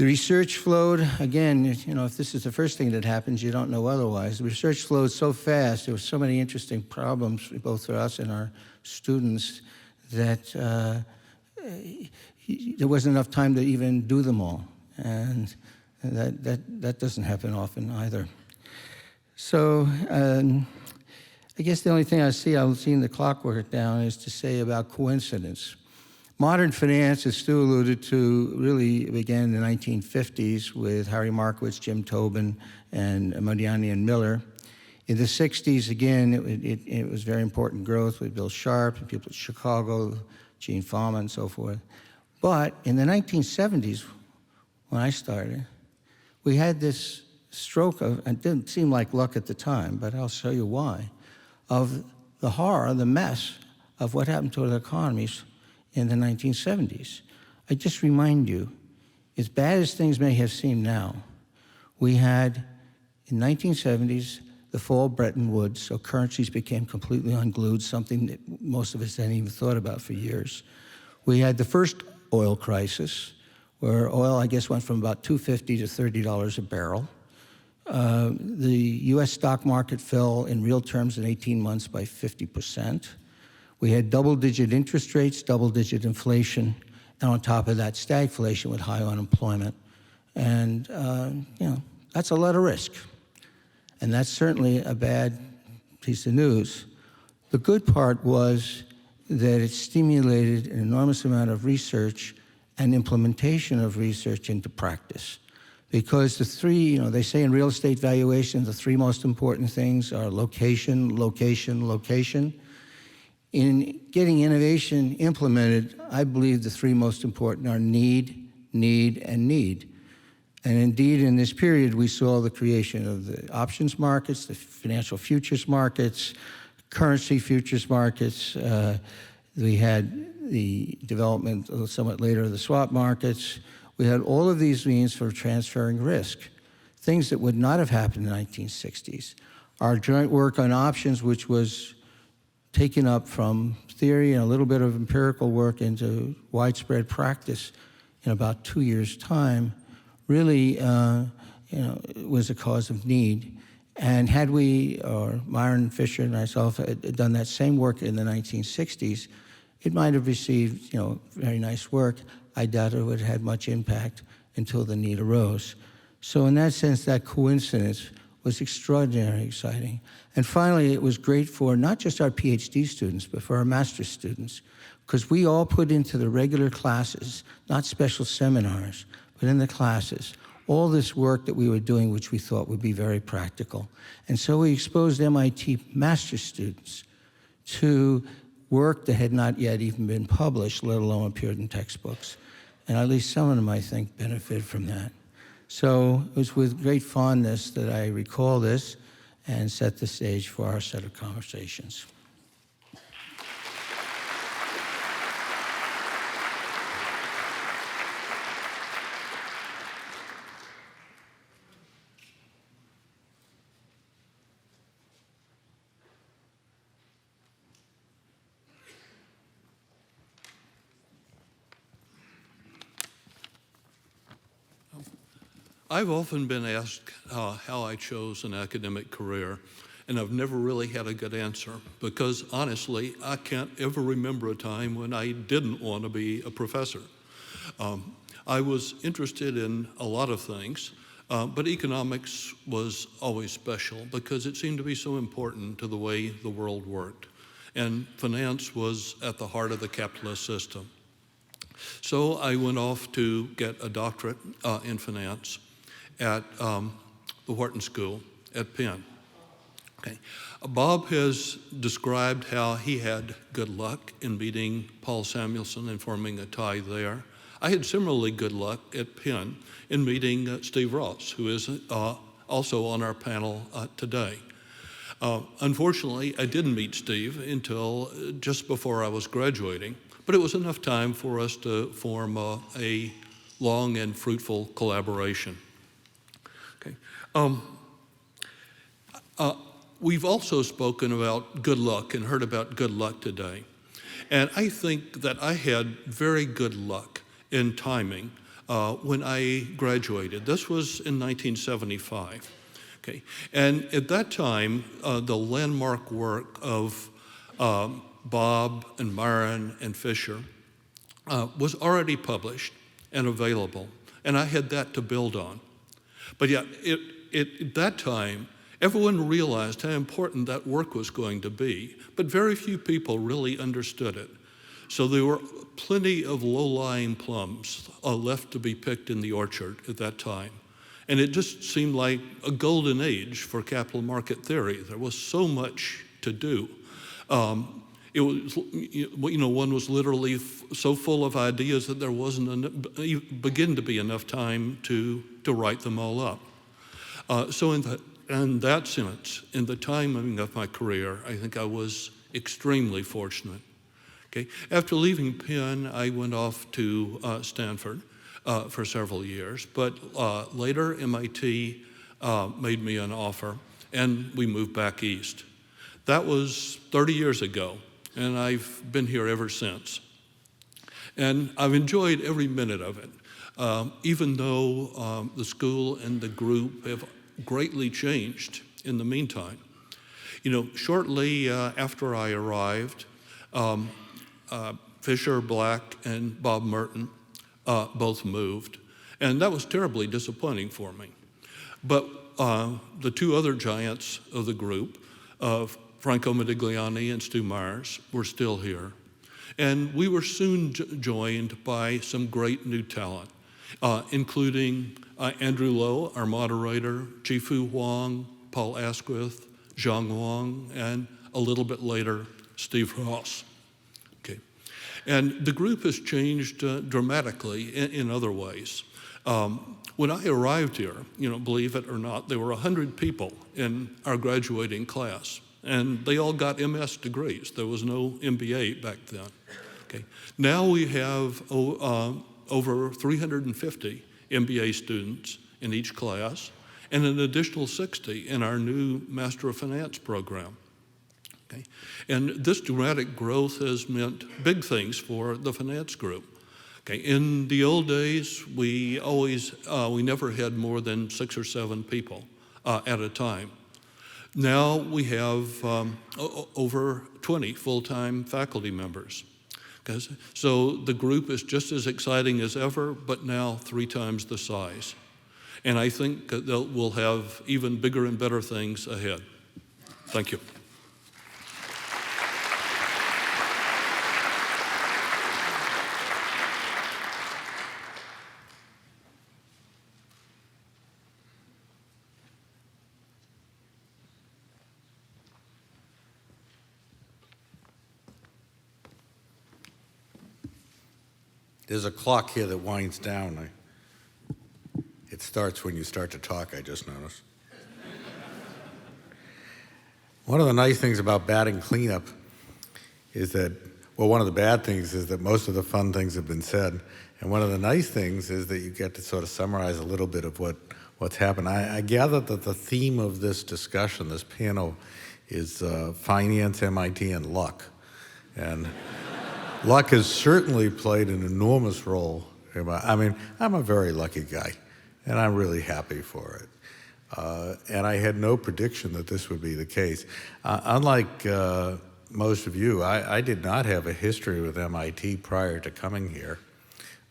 research flowed, again, if this is the first thing that happens, you don't know otherwise. The research flowed so fast, there were so many interesting problems, both for us and our students, that there wasn't enough time to even do them all. And that doesn't happen often either. So I guess the only thing I've seen the clock work down, is to say about coincidence. Modern finance, as Stu alluded to, really began in the 1950s with Harry Markowitz, Jim Tobin, and Modigliani and Miller. In the 60s, again, it was very important growth with Bill Sharp and people at Chicago, Gene Fama, and so forth. But in the 1970s, when I started, we had this stroke of, and it didn't seem like luck at the time, but I'll show you why, of the horror, the mess of what happened to the economies in the 1970s. I just remind you, as bad as things may have seemed now, we had, in 1970s, the fall of Bretton Woods, so currencies became completely unglued, something that most of us hadn't even thought about for years. We had the first oil crisis, where oil, I guess, went from about $250 to $30 a barrel. The U.S. stock market fell in real terms in 18 months by 50%. We had double-digit interest rates, double-digit inflation, and on top of that, stagflation with high unemployment. And, that's a lot of risk. And that's certainly a bad piece of news. The good part was that it stimulated an enormous amount of research and implementation of research into practice. Because the three, they say in real estate valuation, the three most important things are location, location, location. In getting innovation implemented, I believe the three most important are need, need, and need. And indeed, in this period, we saw the creation of the options markets, the financial futures markets, currency futures markets. We had the development somewhat later of the swap markets. We had all of these means for transferring risk, things that would not have happened in the 1960s. Our joint work on options, which was taken up from theory and a little bit of empirical work into widespread practice in about 2 years' time, really was a cause of need. And had we, or Myron, Fisher, and myself, had done that same work in the 1960s, it might have received very nice work. I doubt it would have had much impact until the need arose. So in that sense, that coincidence was extraordinarily exciting. And finally, it was great for not just our PhD students, but for our master's students, because we all put into the regular classes, not special seminars, but in the classes, all this work that we were doing, which we thought would be very practical. And so we exposed MIT master's students to work that had not yet even been published, let alone appeared in textbooks. And at least some of them, I think, benefited from that. So it was with great fondness that I recall this and set the stage for our set of conversations. I've often been asked how I chose an academic career, and I've never really had a good answer because, honestly, I can't ever remember a time when I didn't want to be a professor. I was interested in a lot of things, but economics was always special because it seemed to be so important to the way the world worked, and finance was at the heart of the capitalist system. So I went off to get a doctorate in finance at the Wharton School at Penn. Okay. Bob has described how he had good luck in meeting Paul Samuelson and forming a tie there. I had similarly good luck at Penn in meeting Steve Ross, who is also on our panel today. Unfortunately, I didn't meet Steve until just before I was graduating, but it was enough time for us to form a long and fruitful collaboration. Okay. We've also spoken about good luck and heard about good luck today. And I think that I had very good luck in timing when I graduated. This was in 1975. Okay. And at that time, the landmark work of Bob and Myron and Fisher was already published and available, and I had that to build on. But yeah, at that time, everyone realized how important that work was going to be, but very few people really understood it. So there were plenty of low-lying plums left to be picked in the orchard at that time. And it just seemed like a golden age for capital market theory. There was so much to do. It was, one was literally so full of ideas that there wasn't begin to be enough time to write them all up. So in that sense, in the timing of my career, I think I was extremely fortunate. Okay. After leaving Penn, I went off to Stanford for several years, but later MIT made me an offer, and we moved back east. That was 30 years ago, and I've been here ever since. And I've enjoyed every minute of it, even though the school and the group have greatly changed in the meantime. You know, shortly after I arrived, Fisher Black and Bob Merton both moved, and that was terribly disappointing for me. But the two other giants of the group, Franco Modigliani and Stuart Myers, were still here. And we were soon joined by some great new talent, including Andrew Lowe, our moderator, Jifu Huang, Paul Asquith, Zhang Wang, and a little bit later, Steve Ross. Okay. And the group has changed dramatically in other ways. When I arrived here, you know, believe it or not, there were 100 people in our graduating class, and they all got MS degrees. There was no MBA back then. Okay. Now we have over 350 MBA students in each class, and an additional 60 in our new Master of Finance program. Okay. And this dramatic growth has meant big things for the finance group. Okay. In the old days, we never had more than 6 or 7 people at a time. Now we have over 20 full-time faculty members. Okay. So the group is just as exciting as ever, but now 3 times the size. And I think that we'll have even bigger and better things ahead. Thank you. There's a clock here that winds down. It starts when you start to talk, I just noticed. One of the nice things about batting cleanup is that, well, one of the bad things is that most of the fun things have been said. And one of the nice things is that you get to sort of summarize a little bit of what's happened. I gather that the theme of this discussion, this panel, is finance, MIT, and luck. And luck has certainly played an enormous role. I mean, I'm a very lucky guy, and I'm really happy for it. And I had no prediction that this would be the case. Unlike most of you, I did not have a history with MIT prior to coming here.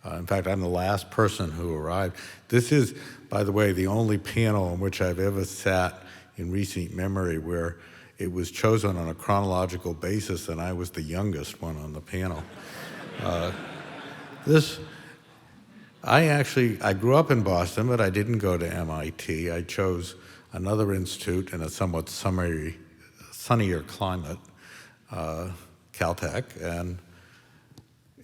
In fact, I'm the last person who arrived. This is, by the way, the only panel on which I've ever sat in recent memory where it was chosen on a chronological basis, and I was the youngest one on the panel. I grew up in Boston, but I didn't go to MIT. I chose another institute in a somewhat sunnier climate, Caltech, and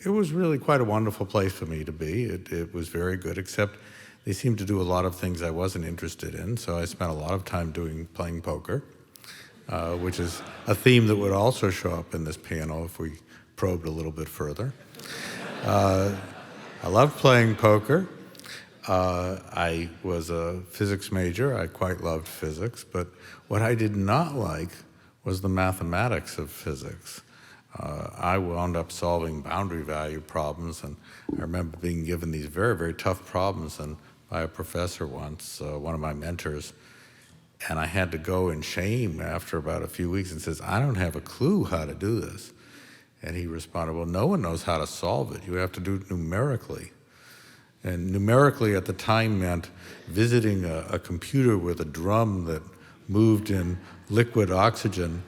it was really quite a wonderful place for me to be. It was very good, except they seemed to do a lot of things I wasn't interested in, so I spent a lot of time playing poker, which is a theme that would also show up in this panel if we probed a little bit further. I loved playing poker. I was a physics major. I quite loved physics, but what I did not like was the mathematics of physics. I wound up solving boundary value problems, and I remember being given these very, very tough problems by a professor once, one of my mentors, and I had to go in shame after about a few weeks and says, I don't have a clue how to do this. And he responded, well, no one knows how to solve it. You have to do it numerically. And numerically at the time meant visiting a computer with a drum that moved in liquid oxygen,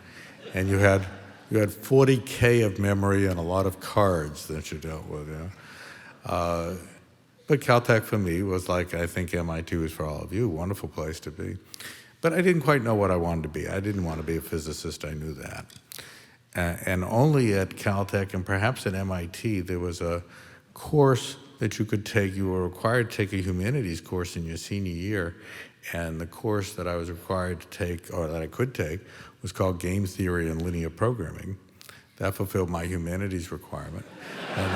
and you had 40K of memory and a lot of cards that you dealt with. You know? But Caltech for me was like, I think MIT was for all of you, a wonderful place to be. But I didn't quite know what I wanted to be. I didn't want to be a physicist, I knew that. And only at Caltech and perhaps at MIT, there was a course that you could take. You were required to take a humanities course in your senior year, and the course that I was required to take, or that I could take, was called Game Theory and Linear Programming. That fulfilled my humanities requirement. And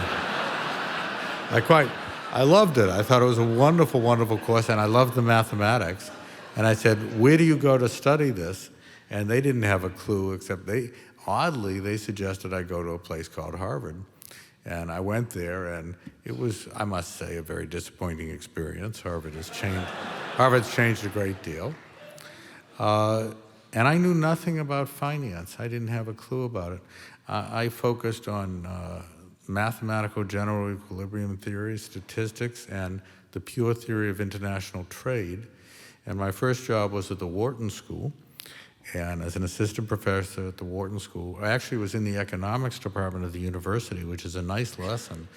I loved it. I thought it was a wonderful, wonderful course, and I loved the mathematics. And I said, where do you go to study this? And they didn't have a clue, except oddly, they suggested I go to a place called Harvard. And I went there, and it was, I must say, a very disappointing experience. Harvard's changed a great deal. And I knew nothing about finance. I didn't have a clue about it. I focused on mathematical general equilibrium theory, statistics, and the pure theory of international trade. And my first job was at the Wharton School. And as an assistant professor at the Wharton School, I actually was in the economics department of the university, which is a nice lesson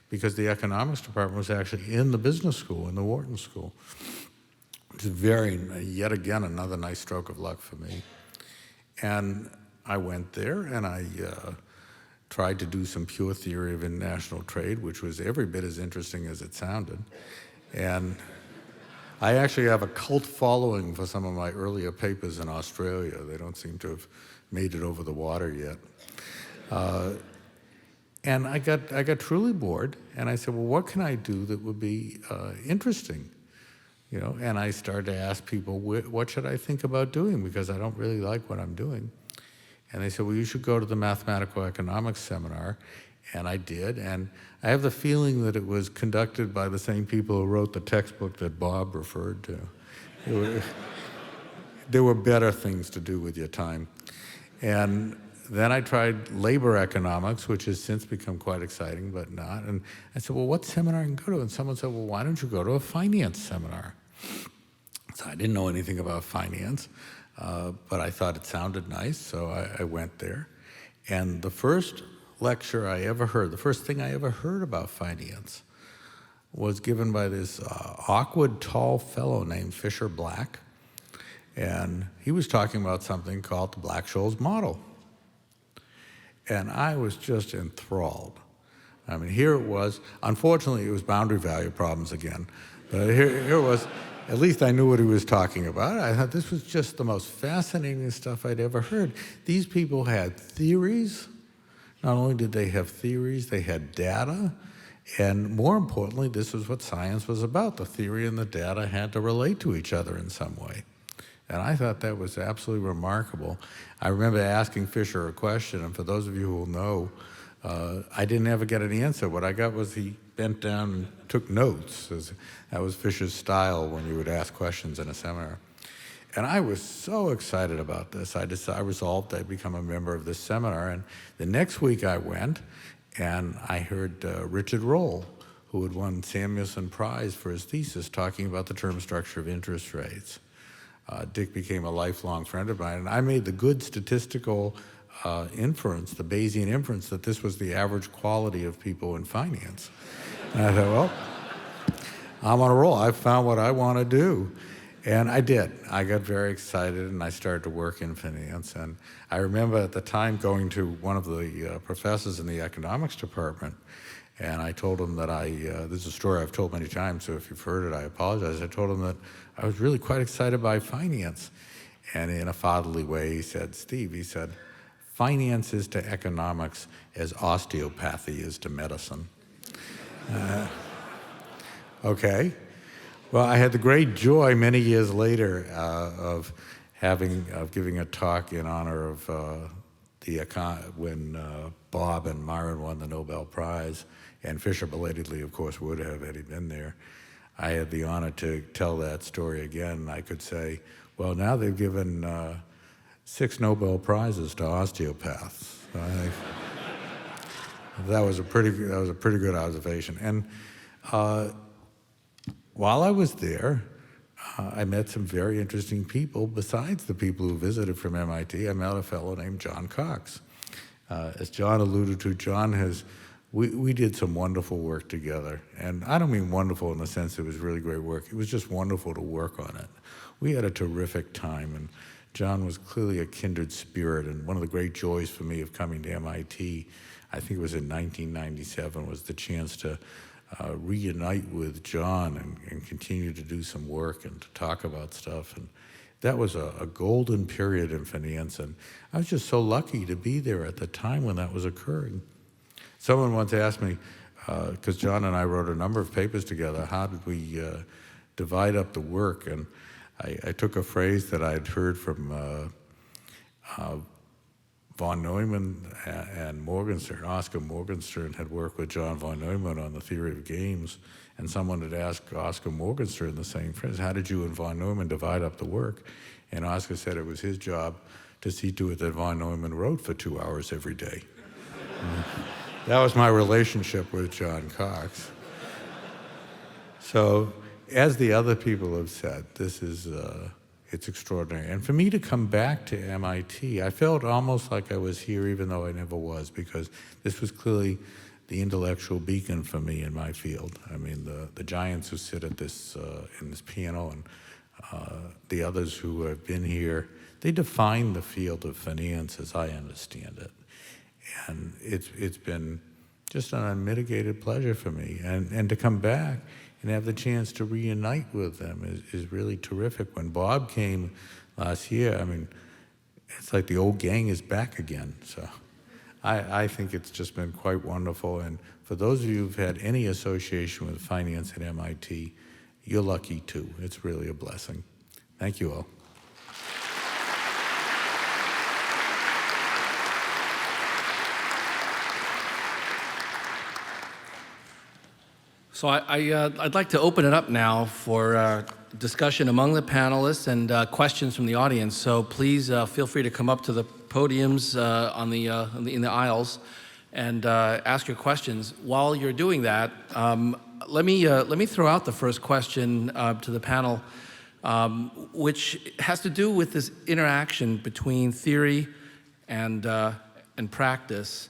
because the economics department was actually in the business school, in the Wharton School. Which is yet again, another nice stroke of luck for me. And I went there and I tried to do some pure theory of international trade, which was every bit as interesting as it sounded. And I actually have a cult following for some of my earlier papers in Australia. They don't seem to have made it over the water yet. And I got truly bored, and I said, well, what can I do that would be interesting? You know, and I started to ask people, what should I think about doing? Because I don't really like what I'm doing. And they said, well, you should go to the mathematical economics seminar. And I did, and I have the feeling that it was conducted by the same people who wrote the textbook that Bob referred to. There were better things to do with your time. And then I tried labor economics, which has since become quite exciting, but not. And I said, well, what seminar can I go to? And someone said, well, why don't you go to a finance seminar? So I didn't know anything about finance, but I thought it sounded nice, so I went there. And the first lecture I ever heard, the first thing I ever heard about finance was given by this awkward, tall fellow named Fisher Black. And he was talking about something called the Black-Scholes model. And I was just enthralled. I mean, here it was. Unfortunately, it was boundary value problems again. But here it was. At least I knew what he was talking about. I thought this was just the most fascinating stuff I'd ever heard. These people had theories. Not only did they have theories, they had data. And more importantly, this was what science was about. The theory and the data had to relate to each other in some way. And I thought that was absolutely remarkable. I remember asking Fisher a question, and for those of you who will know, I didn't ever get an answer. What I got was he bent down and took notes. That was Fisher's style when you would ask questions in a seminar. And I was so excited about this. I resolved I'd become a member of this seminar. And the next week I went, and I heard Richard Roll, who had won Samuelson Prize for his thesis, talking about the term structure of interest rates. Dick became a lifelong friend of mine, and I made the good statistical inference, the Bayesian inference, that this was the average quality of people in finance. And I thought, well, I'm on a roll. I've found what I want to do. And I did. I got very excited, and I started to work in finance. And I remember at the time going to one of the professors in the economics department, and I told him that this is a story I've told many times, so if you've heard it, I apologize. I told him that I was really quite excited by finance. And in a fatherly way, he said, Steve, he said, finance is to economics as osteopathy is to medicine. Okay. Well, I had the great joy many years later of giving a talk in honor of when Bob and Myron won the Nobel Prize, and Fisher belatedly, of course, would have had he been there. I had the honor to tell that story again. I could say, well, now they've given 6 Nobel Prizes to osteopaths. That was a pretty good observation. And while I was there, I met some very interesting people besides the people who visited from MIT. I met a fellow named John Cox. As John alluded to, we did some wonderful work together. And I don't mean wonderful in the sense it was really great work. It was just wonderful to work on it. We had a terrific time, and John was clearly a kindred spirit. And one of the great joys for me of coming to MIT, I think it was in 1997, was the chance to reunite with John and continue to do some work and to talk about stuff. And that was a golden period in finance, and I was just so lucky to be there at the time when that was occurring. Someone once asked me, because John and I wrote a number of papers together, how did we divide up the work? And I took a phrase that I'd heard from von Neumann and Morgenstern, Oscar Morgenstern had worked with John von Neumann on the theory of games, and someone had asked Oscar Morgenstern the same phrase, how did you and von Neumann divide up the work? And Oscar said it was his job to see to it that von Neumann wrote for 2 hours every day. That was my relationship with John Cox. So, as the other people have said, this is, it's extraordinary. And for me to come back to MIT, I felt almost like I was here even though I never was, because this was clearly the intellectual beacon for me in my field. I mean, the giants who sit at this, in this piano and the others who have been here, they define the field of finance as I understand it. And it's been just an unmitigated pleasure for me. And to come back and have the chance to reunite with them is really terrific. When Bob came last year, I mean, it's like the old gang is back again. So I think it's just been quite wonderful. And for those of you who've had any association with finance at MIT, you're lucky too. It's really a blessing. Thank you all. So I'd like to open it up now for discussion among the panelists and questions from the audience. So please feel free to come up to the podiums in the aisles and ask your questions. While you're doing that, let me throw out the first question to the panel, which has to do with this interaction between theory and practice.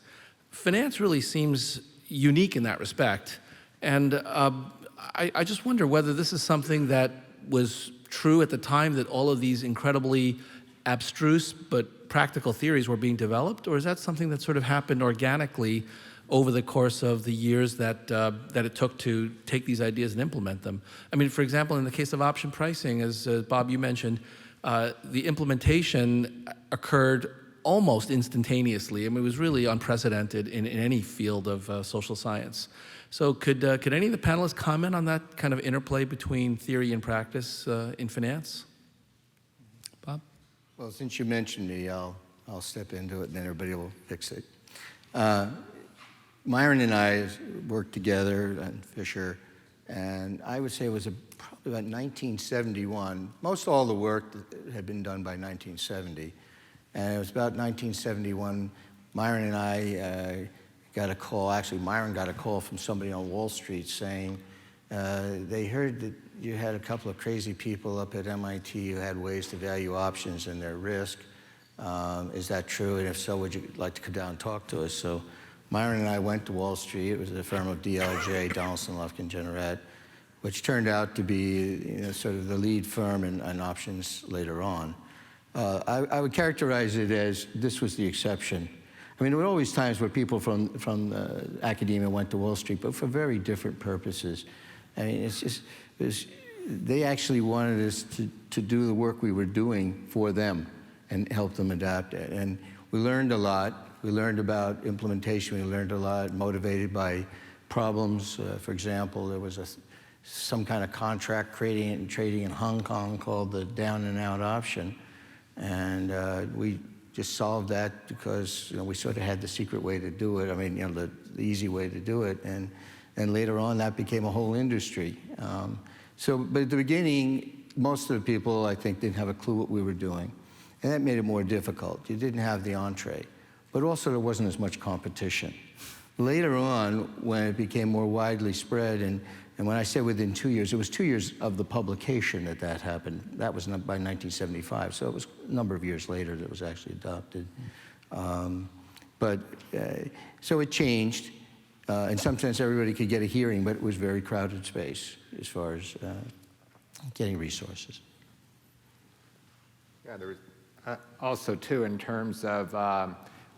Finance really seems unique in that respect. And I just wonder whether this is something that was true at the time that all of these incredibly abstruse but practical theories were being developed, or is that something that sort of happened organically over the course of the years that it took to take these ideas and implement them? I mean, for example, in the case of option pricing, as Bob, you mentioned, the implementation occurred almost instantaneously. I mean, it was really unprecedented in any field of social science. So could any of the panelists comment on that kind of interplay between theory and practice in finance? Bob? Well, since you mentioned me, I'll step into it and then everybody will fix it. Myron and I worked together, and Fisher, and I would say it was probably about 1971. Most all the work had been done by 1970. And it was about 1971, Myron and I got a call. Actually, Myron got a call from somebody on Wall Street saying they heard that you had a couple of crazy people up at MIT who had ways to value options and their risk. Is that true? And if so, would you like to come down and talk to us? So Myron and I went to Wall Street. It was the firm of DLJ, Donaldson, Lufkin, Jennerette, which turned out to be sort of the lead firm in options later on. I would characterize it as this was the exception. I mean, there were always times where people from academia went to Wall Street, but for very different purposes. I mean, they actually wanted us to do the work we were doing for them and help them adapt it. And we learned a lot. We learned about implementation. We learned a lot, motivated by problems. For example, there was some kind of contract trading in Hong Kong called the down and out option. And we just solved that because we sort of had the secret way to do it. I mean, the easy way to do it. And later on, that became a whole industry. But at the beginning, most of the people, I think, didn't have a clue what we were doing. And that made it more difficult. You didn't have the entree. But also, there wasn't as much competition. Later on, when it became more widely spread, and when I say within 2 years, it was 2 years of the publication that happened. That was by 1975, so it was a number of years later that it was actually adopted. So it changed. In some sense, everybody could get a hearing, but it was very crowded space as far as getting resources. Yeah, there was also, too, in terms of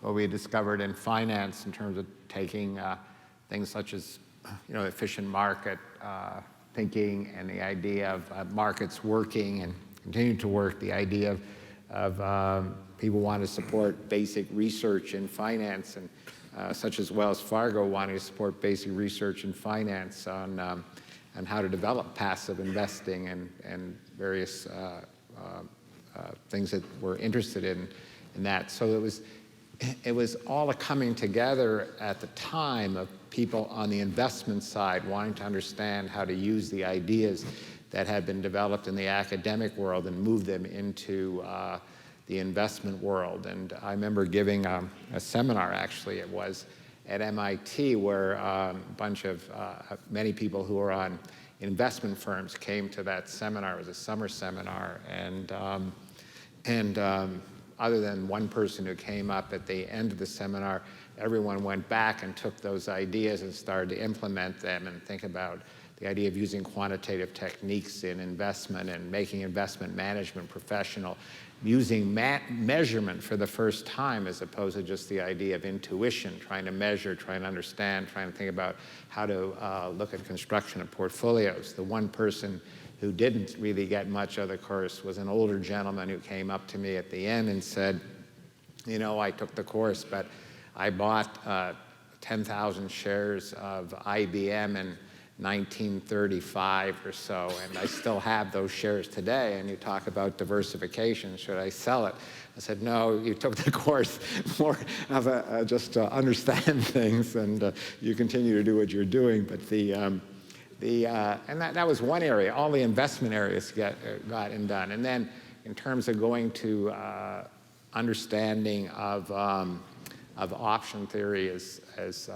what we discovered in finance, in terms of taking things such as efficient market thinking and the idea of markets working and continuing to work, the idea of people want to support basic research in finance, and such as Wells Fargo wanting to support basic research in finance on how to develop passive investing and various things that we're interested in that. So it was it was all a coming together at the time of people on the investment side wanting to understand how to use the ideas that had been developed in the academic world and move them into the investment world. And I remember giving a seminar, actually, it was at MIT, where a bunch of many people who were on investment firms came to that seminar. It was a summer seminar, and other than one person who came up at the end of the seminar, everyone went back and took those ideas and started to implement them and think about the idea of using quantitative techniques in investment and making investment management professional, using measurement for the first time as opposed to just the idea of intuition, trying to measure, trying to understand, trying to think about how to look at construction of portfolios. The one person who didn't really get much of the course was an older gentleman who came up to me at the end and said, you know, I took the course, but I bought 10,000 shares of IBM in 1935 or so, and I still have those shares today, and you talk about diversification, should I sell it? I said, no, you took the course more of just to understand things, and you continue to do what you're doing, but and that was one area. All the investment areas got done. And then in terms of going to understanding of option theory, as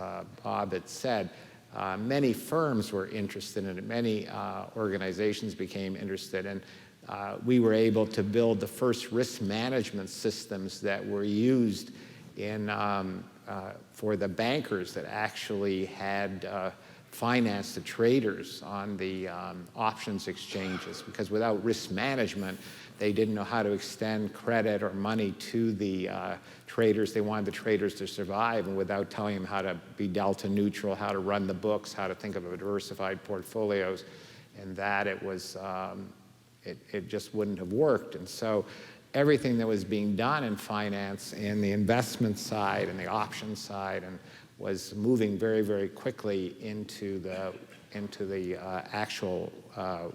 Bob had said, many firms were interested in it. Many organizations became interested, and we were able to build the first risk management systems that were used in for the bankers that actually had financed the traders on the options exchanges, because without risk management, they didn't know how to extend credit or money to the traders. They wanted the traders to survive, and without telling them how to be delta neutral, how to run the books, how to think of diversified portfolios, and that it was, it just wouldn't have worked. And so everything that was being done in finance in the investment side and the option side and was moving very, very quickly into the actual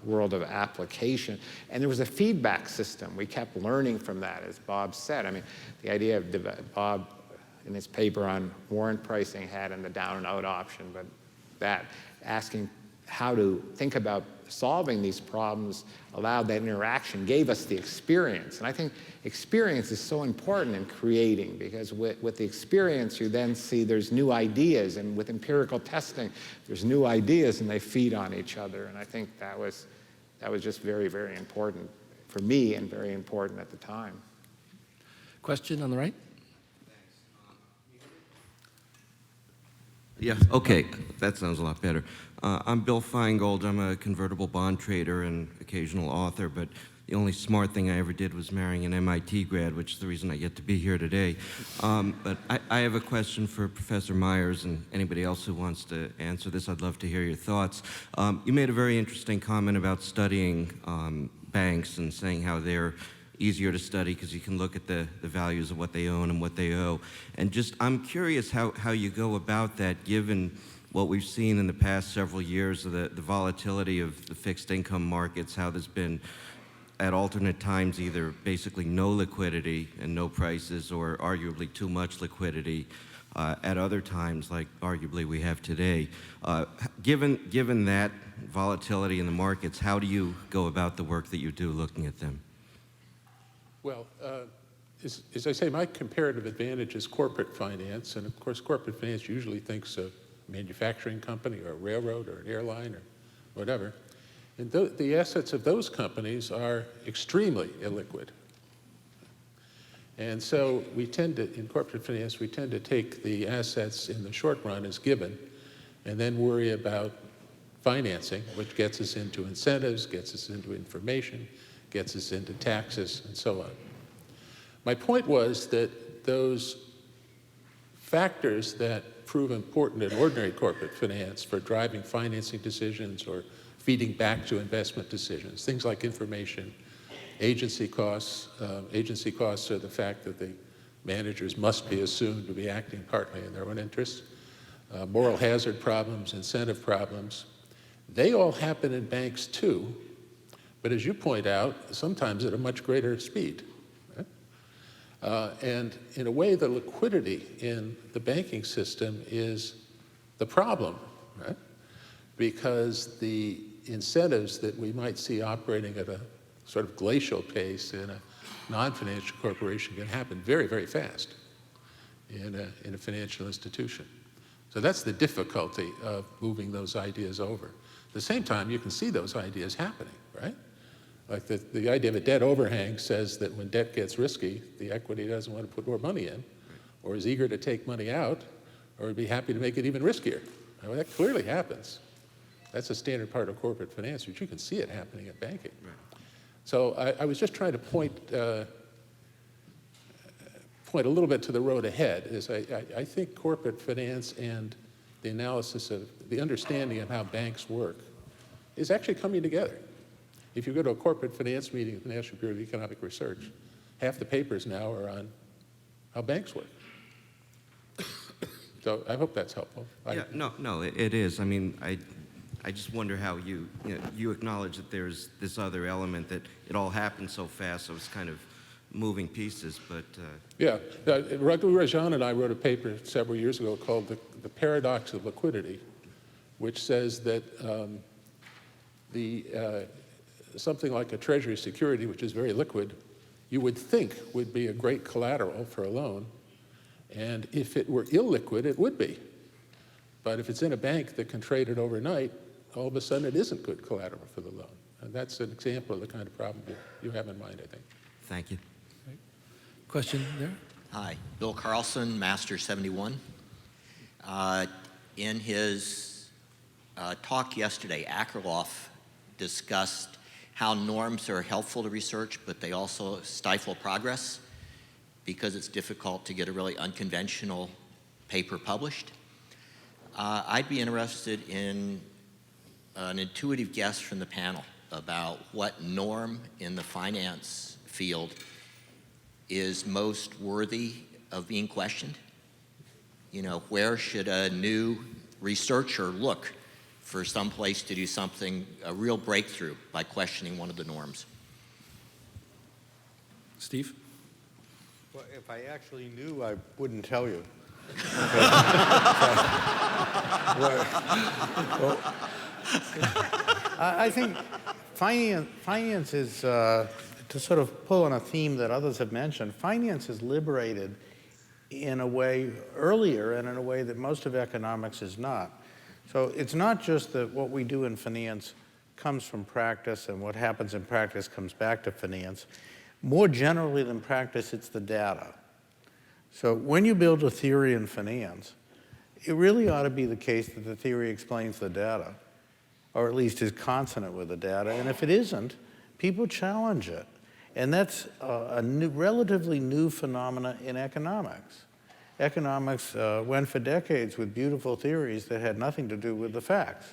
world of application. And there was a feedback system. We kept learning from that, as Bob said. I mean, the idea of Bob, in his paper on warrant pricing, had in the down and out option, but that asking how to think about solving these problems allowed that interaction, gave us the experience. And I think experience is so important in creating, because with the experience, you then see there's new ideas, and with empirical testing, there's new ideas and they feed on each other. And I think that was just very, very important for me and very important at the time. Question on the right? Yeah, okay, that sounds a lot better. I'm Bill Feingold. I'm a convertible bond trader and occasional author, but the only smart thing I ever did was marrying an MIT grad, which is the reason I get to be here today. But I have a question for Professor Myers, and anybody else who wants to answer this, I'd love to hear your thoughts. You made a very interesting comment about studying banks and saying how they're easier to study because you can look at the values of what they own and what they owe. And just, I'm curious how you go about that, given what we've seen in the past several years of the volatility of the fixed income markets, how there's been at alternate times either basically no liquidity and no prices, or arguably too much liquidity at other times, like arguably we have today. Given that volatility in the markets, how do you go about the work that you do looking at them? Well, as I say, my comparative advantage is corporate finance, and of course corporate finance usually thinks of a manufacturing company or a railroad or an airline or whatever. And the assets of those companies are extremely illiquid. And so we tend to, in corporate finance, we tend to take the assets in the short run as given and then worry about financing, which gets us into incentives, gets us into information, gets us into taxes, and so on. My point was that those factors that prove important in ordinary corporate finance for driving financing decisions or feeding back to investment decisions, things like information, agency costs. Agency costs are the fact that the managers must be assumed to be acting partly in their own interests. Moral hazard problems, incentive problems, they all happen in banks too, but as you point out, sometimes at a much greater speed. And in a way, the liquidity in the banking system is the problem, right? Because the incentives that we might see operating at a sort of glacial pace in a non-financial corporation can happen very, very fast in a financial institution. So that's the difficulty of moving those ideas over. At the same time, you can see those ideas happening, right? Like the idea of a debt overhang says that when debt gets risky, the equity doesn't want to put more money in, or is eager to take money out, or would be happy to make it even riskier. I mean, that clearly happens. That's a standard part of corporate finance, but you can see it happening at banking. Right. So I was just trying to point a little bit to the road ahead. Is I think corporate finance and the analysis of the understanding of how banks work is actually coming together. If you go to a corporate finance meeting at the National Bureau of Economic Research, half the papers now are on how banks work. So I hope that's helpful. Yeah, no, it is. I mean, I just wonder how you acknowledge that there's this other element, that it all happened so fast, so it's kind of moving pieces, but... Yeah, Raghu Rajan and I wrote a paper several years ago called The Paradox of Liquidity, which says that something like a treasury security, which is very liquid, you would think would be a great collateral for a loan. And if it were illiquid, it would be. But if it's in a bank that can trade it overnight, all of a sudden it isn't good collateral for the loan. And that's an example of the kind of problem you have in mind, I think. Thank you. Right. Question there? Hi, Bill Carlson, Master 71. In his talk yesterday, Akerlof discussed how norms are helpful to research, but they also stifle progress because it's difficult to get a really unconventional paper published. I'd be interested in an intuitive guess from the panel about what norm in the finance field is most worthy of being questioned. You know, where should a new researcher look for some place to do something, a real breakthrough by questioning one of the norms? Steve? Well, if I actually knew, I wouldn't tell you. I think finance is, to sort of pull on a theme that others have mentioned, finance is liberated in a way earlier and in a way that most of economics is not. So it's not just that what we do in finance comes from practice and what happens in practice comes back to finance. More generally than practice, it's the data. So when you build a theory in finance, it really ought to be the case that the theory explains the data, or at least is consonant with the data. And if it isn't, people challenge it. And that's a relatively new phenomena in economics. Economics went for decades with beautiful theories that had nothing to do with the facts.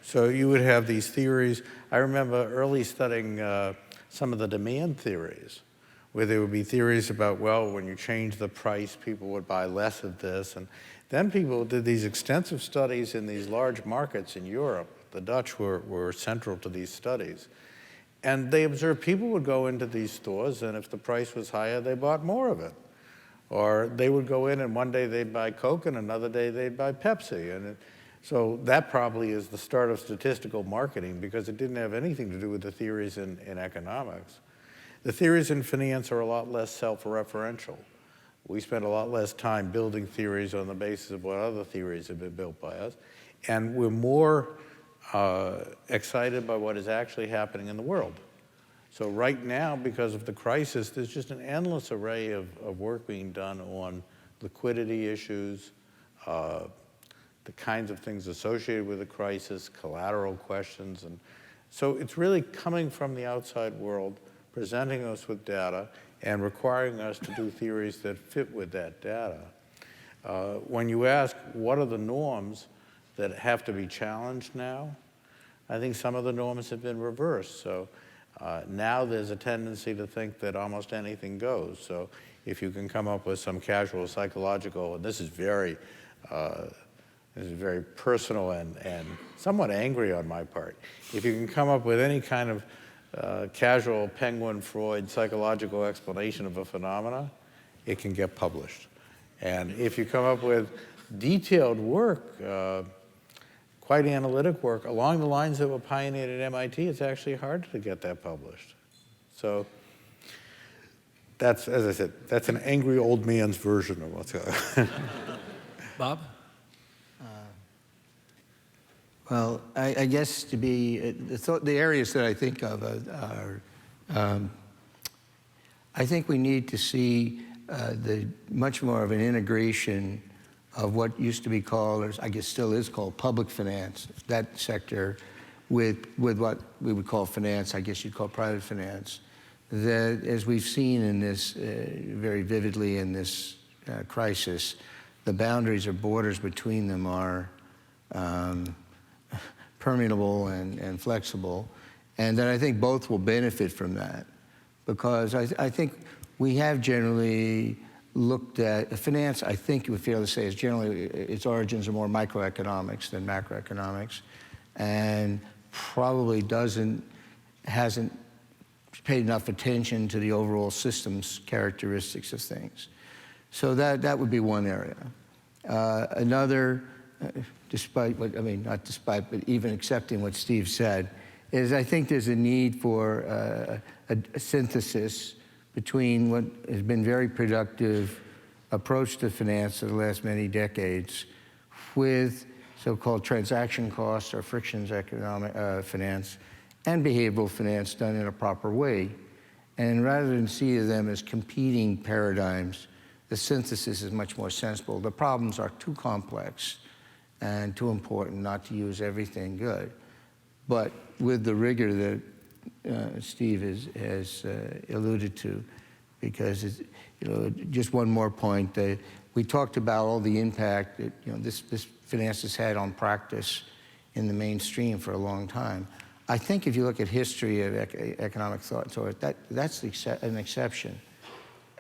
So you would have these theories. I remember early studying some of the demand theories, where there would be theories about, well, when you change the price, people would buy less of this. And then people did these extensive studies in these large markets in Europe. The Dutch were central to these studies. And they observed people would go into these stores, and if the price was higher, they bought more of it. Or they would go in, and one day they'd buy Coke, and another day they'd buy Pepsi. And so that probably is the start of statistical marketing, because it didn't have anything to do with the theories in economics. The theories in finance are a lot less self-referential. We spend a lot less time building theories on the basis of what other theories have been built by us. And we're more excited by what is actually happening in the world. So right now, because of the crisis, there's just an endless array of work being done on liquidity issues, the kinds of things associated with the crisis, collateral questions. And so it's really coming from the outside world, presenting us with data, and requiring us to do theories that fit with that data. When you ask, what are the norms that have to be challenged now? I think some of the norms have been reversed. So now there's a tendency to think that almost anything goes. So if you can come up with some casual psychological, and this is very personal and somewhat angry on my part. If you can come up with any kind of casual penguin Freud psychological explanation of a phenomena, it can get published. And if you come up with detailed work, quite analytic work, along the lines that were pioneered at MIT, it's actually hard to get that published. So that's, as I said, that's an angry old man's version of what's going on. Bob? Well, I guess to be, the areas that I think of are I think we need to see much more of an integration of what used to be called, or I guess still is called, public finance, that sector, with what we would call finance, I guess you'd call private finance. That, as we've seen in this, very vividly in this crisis, the boundaries or borders between them are permeable and flexible, and that I think both will benefit from that, because I think we have generally looked at finance. I think it would be fair to say is generally its origins are more microeconomics than macroeconomics, and probably hasn't paid enough attention to the overall systems characteristics of things. So that would be one area. Another, despite what, I mean, not despite, but even accepting what Steve said, is I think there's a need for a synthesis between what has been very productive approach to finance for the last many decades with so-called transaction costs or frictions economic finance and behavioral finance done in a proper way. And rather than see them as competing paradigms, the synthesis is much more sensible. The problems are too complex and too important not to use everything good. But with the rigor that Steve has alluded to, because just one more point, we talked about all the impact that this finance has had on practice in the mainstream for a long time. I think if you look at history of economic thought, that's an exception.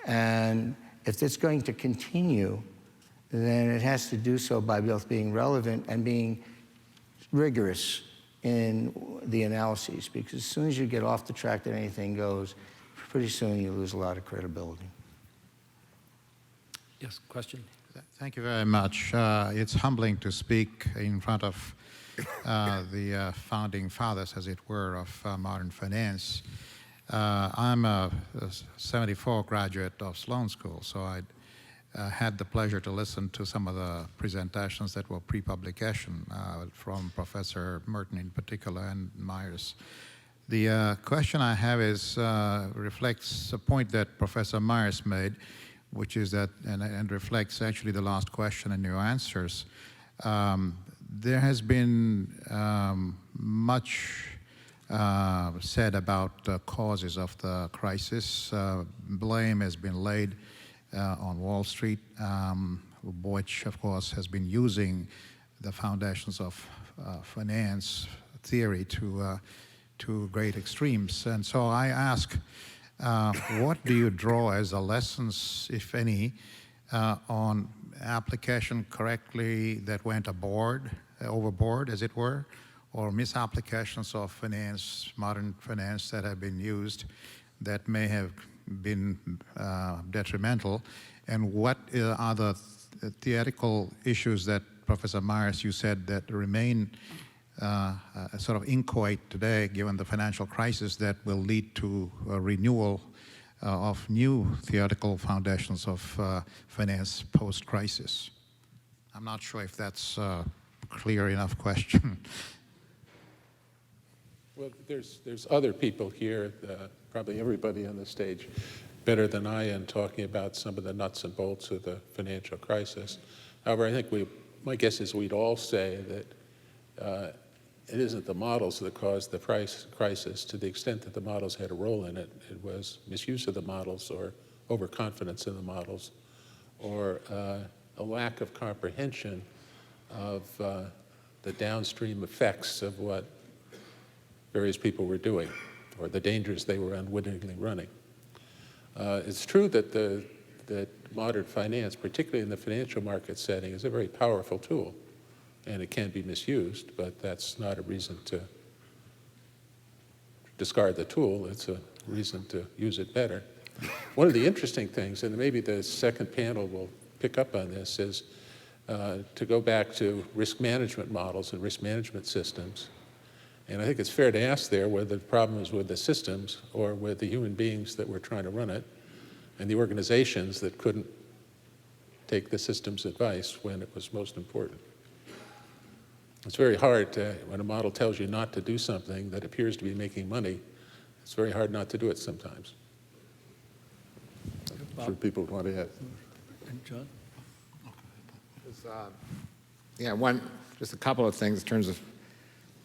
And if it's going to continue, then it has to do so by both being relevant and being rigorous in the analyses, because as soon as you get off the track that anything goes, pretty soon you lose a lot of credibility. Yes, question? Thank you very much. It's humbling to speak in front of the founding fathers, as it were, of modern finance. I'm a 74 graduate of Sloan School, so I had the pleasure to listen to some of the presentations that were pre-publication from Professor Merton in particular and Myers. The question I have is reflects a point that Professor Myers made, which is that, and reflects actually the last question in your answers. There has been much said about the causes of the crisis. Blame has been laid on Wall Street, which of course has been using the foundations of finance theory to great extremes. And so I ask, what do you draw as the lessons, if any, on application correctly that went overboard, as it were, or misapplications of finance, modern finance that have been used that may have been detrimental, and what are the theoretical issues that Professor Myers, you said, that remain sort of inchoate today, given the financial crisis, that will lead to a renewal of new theoretical foundations of finance post-crisis? I'm not sure if that's a clear enough question. Well, there's other people here, probably everybody on the stage, better than I am, talking about some of the nuts and bolts of the financial crisis. However, I think my guess is we'd all say that it isn't the models that caused the crisis. To the extent that the models had a role in it, it was misuse of the models or overconfidence in the models, or a lack of comprehension of the downstream effects of what various people were doing, or the dangers they were unwittingly running. It's true that modern finance, particularly in the financial market setting, is a very powerful tool, and it can be misused, but that's not a reason to discard the tool. It's a reason to use it better. One of the interesting things, and maybe the second panel will pick up on this, is to go back to risk management models and risk management systems. And I think it's fair to ask there whether the problem is with the systems or with the human beings that were trying to run it and the organizations that couldn't take the system's advice when it was most important. It's very hard when a model tells you not to do something that appears to be making money, it's very hard not to do it sometimes. I'm sure people would want to add. And John? Just a couple of things in terms of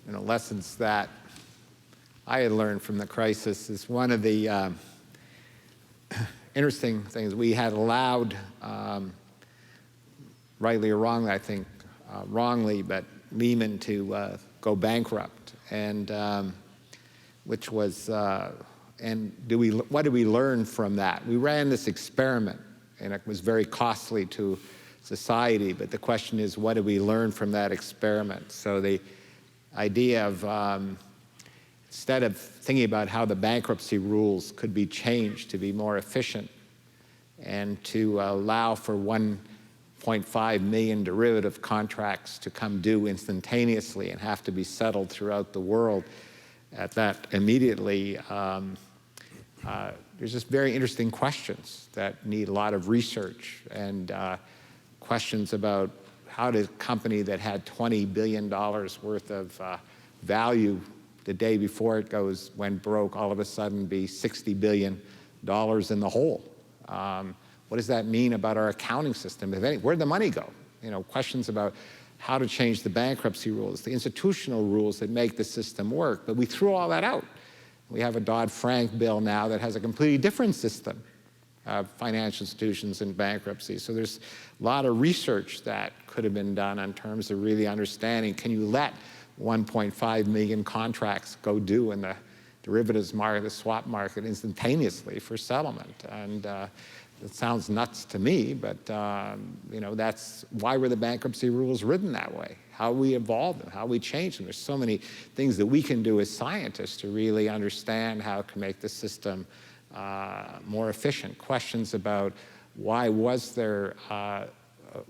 lessons that I had learned from the crisis. Is one of the interesting things we had allowed, rightly or wrongly, I think wrongly, but Lehman to go bankrupt, and which was, and what did we learn from that? We ran this experiment, and it was very costly to society, but the question is, what did we learn from that experiment? So the idea of, instead of thinking about how the bankruptcy rules could be changed to be more efficient and to allow for 1.5 million derivative contracts to come due instantaneously and have to be settled throughout the world, at that immediately, there's just very interesting questions that need a lot of research, and questions about how did a company that had $20 billion worth of value the day before it went broke all of a sudden be $60 billion in the hole? What does that mean about our accounting system? Where'd the money go? Questions about how to change the bankruptcy rules, the institutional rules that make the system work, but we threw all that out. We have a Dodd-Frank bill now that has a completely different system of financial institutions in bankruptcy. So there's a lot of research that could have been done in terms of really understanding, can you let 1.5 million contracts go due in the derivatives market, the swap market, instantaneously for settlement? And it sounds nuts to me, but that's why were the bankruptcy rules written that way? How we evolved them, how we changed them. There's so many things that we can do as scientists to really understand how to make the system more efficient. Questions about why was there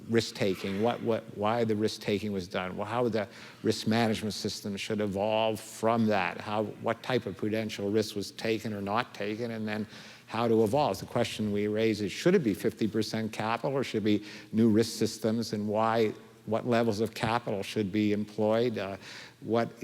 risk-taking, why the risk-taking was done, well, how the risk management system should evolve from that, what type of prudential risk was taken or not taken, and then how to evolve. The question we raise is, should it be 50% capital, or should it be new risk systems, and why? What levels of capital should be employed? What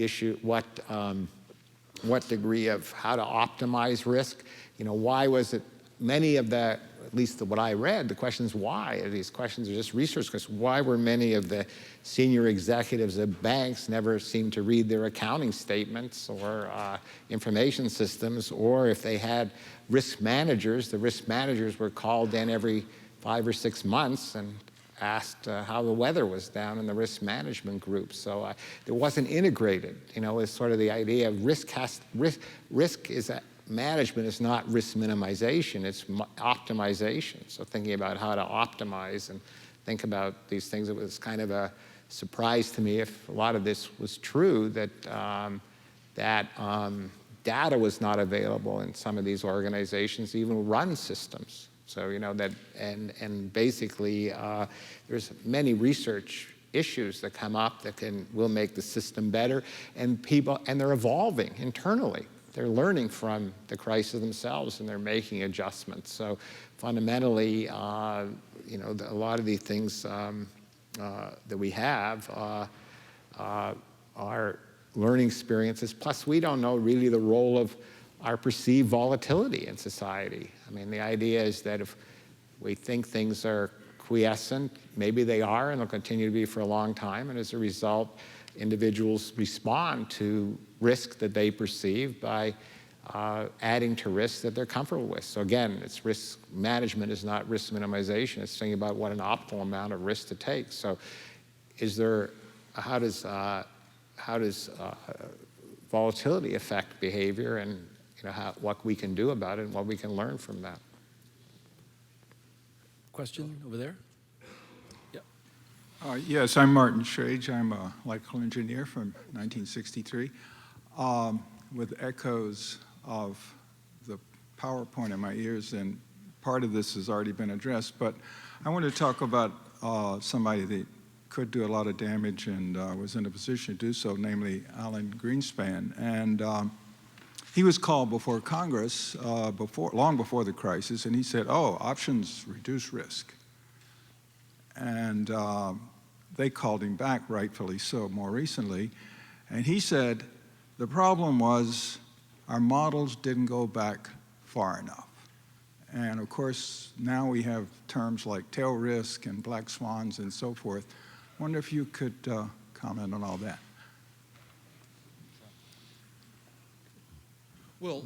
degree of how to optimize risk? Why was it many of the, at least what I read, the questions why, these questions are just research questions. Why were many of the senior executives of banks never seemed to read their accounting statements or information systems, or if they had risk managers, the risk managers were called in every 5 or 6 months and asked how the weather was down in the risk management group. So it wasn't integrated. It's sort of the idea of management is not risk minimization, it's optimization. So thinking about how to optimize and think about these things, it was kind of a surprise to me, if a lot of this was true, that data was not available in some of these organizations, even run systems. So and basically there's many research issues that come up that will make the system better, and they're evolving internally. They're learning from the crisis themselves, and they're making adjustments. So fundamentally, a lot of these things that we have are learning experiences. Plus, we don't know really the role of our perceived volatility in society. I mean, the idea is that if we think things are quiescent, maybe they are, and they'll continue to be for a long time, and as a result, individuals respond to risk that they perceive by adding to risks that they're comfortable with. So again, it's risk management is not risk minimization. It's thinking about what an optimal amount of risk to take. So how does volatility affect behavior, and what we can do about it and what we can learn from that? Question over there? Yeah. Yes, I'm Martin Schage. I'm an electrical engineer from 1963, with echoes of the PowerPoint in my ears, and part of this has already been addressed, but I want to talk about somebody that could do a lot of damage and was in a position to do so, namely Alan Greenspan. And he was called before Congress long before the crisis, and he said, oh, options reduce risk. And they called him back, rightfully so, more recently. And he said, the problem was our models didn't go back far enough. And of course, now we have terms like tail risk and black swans and so forth. I wonder if you could comment on all that. Well,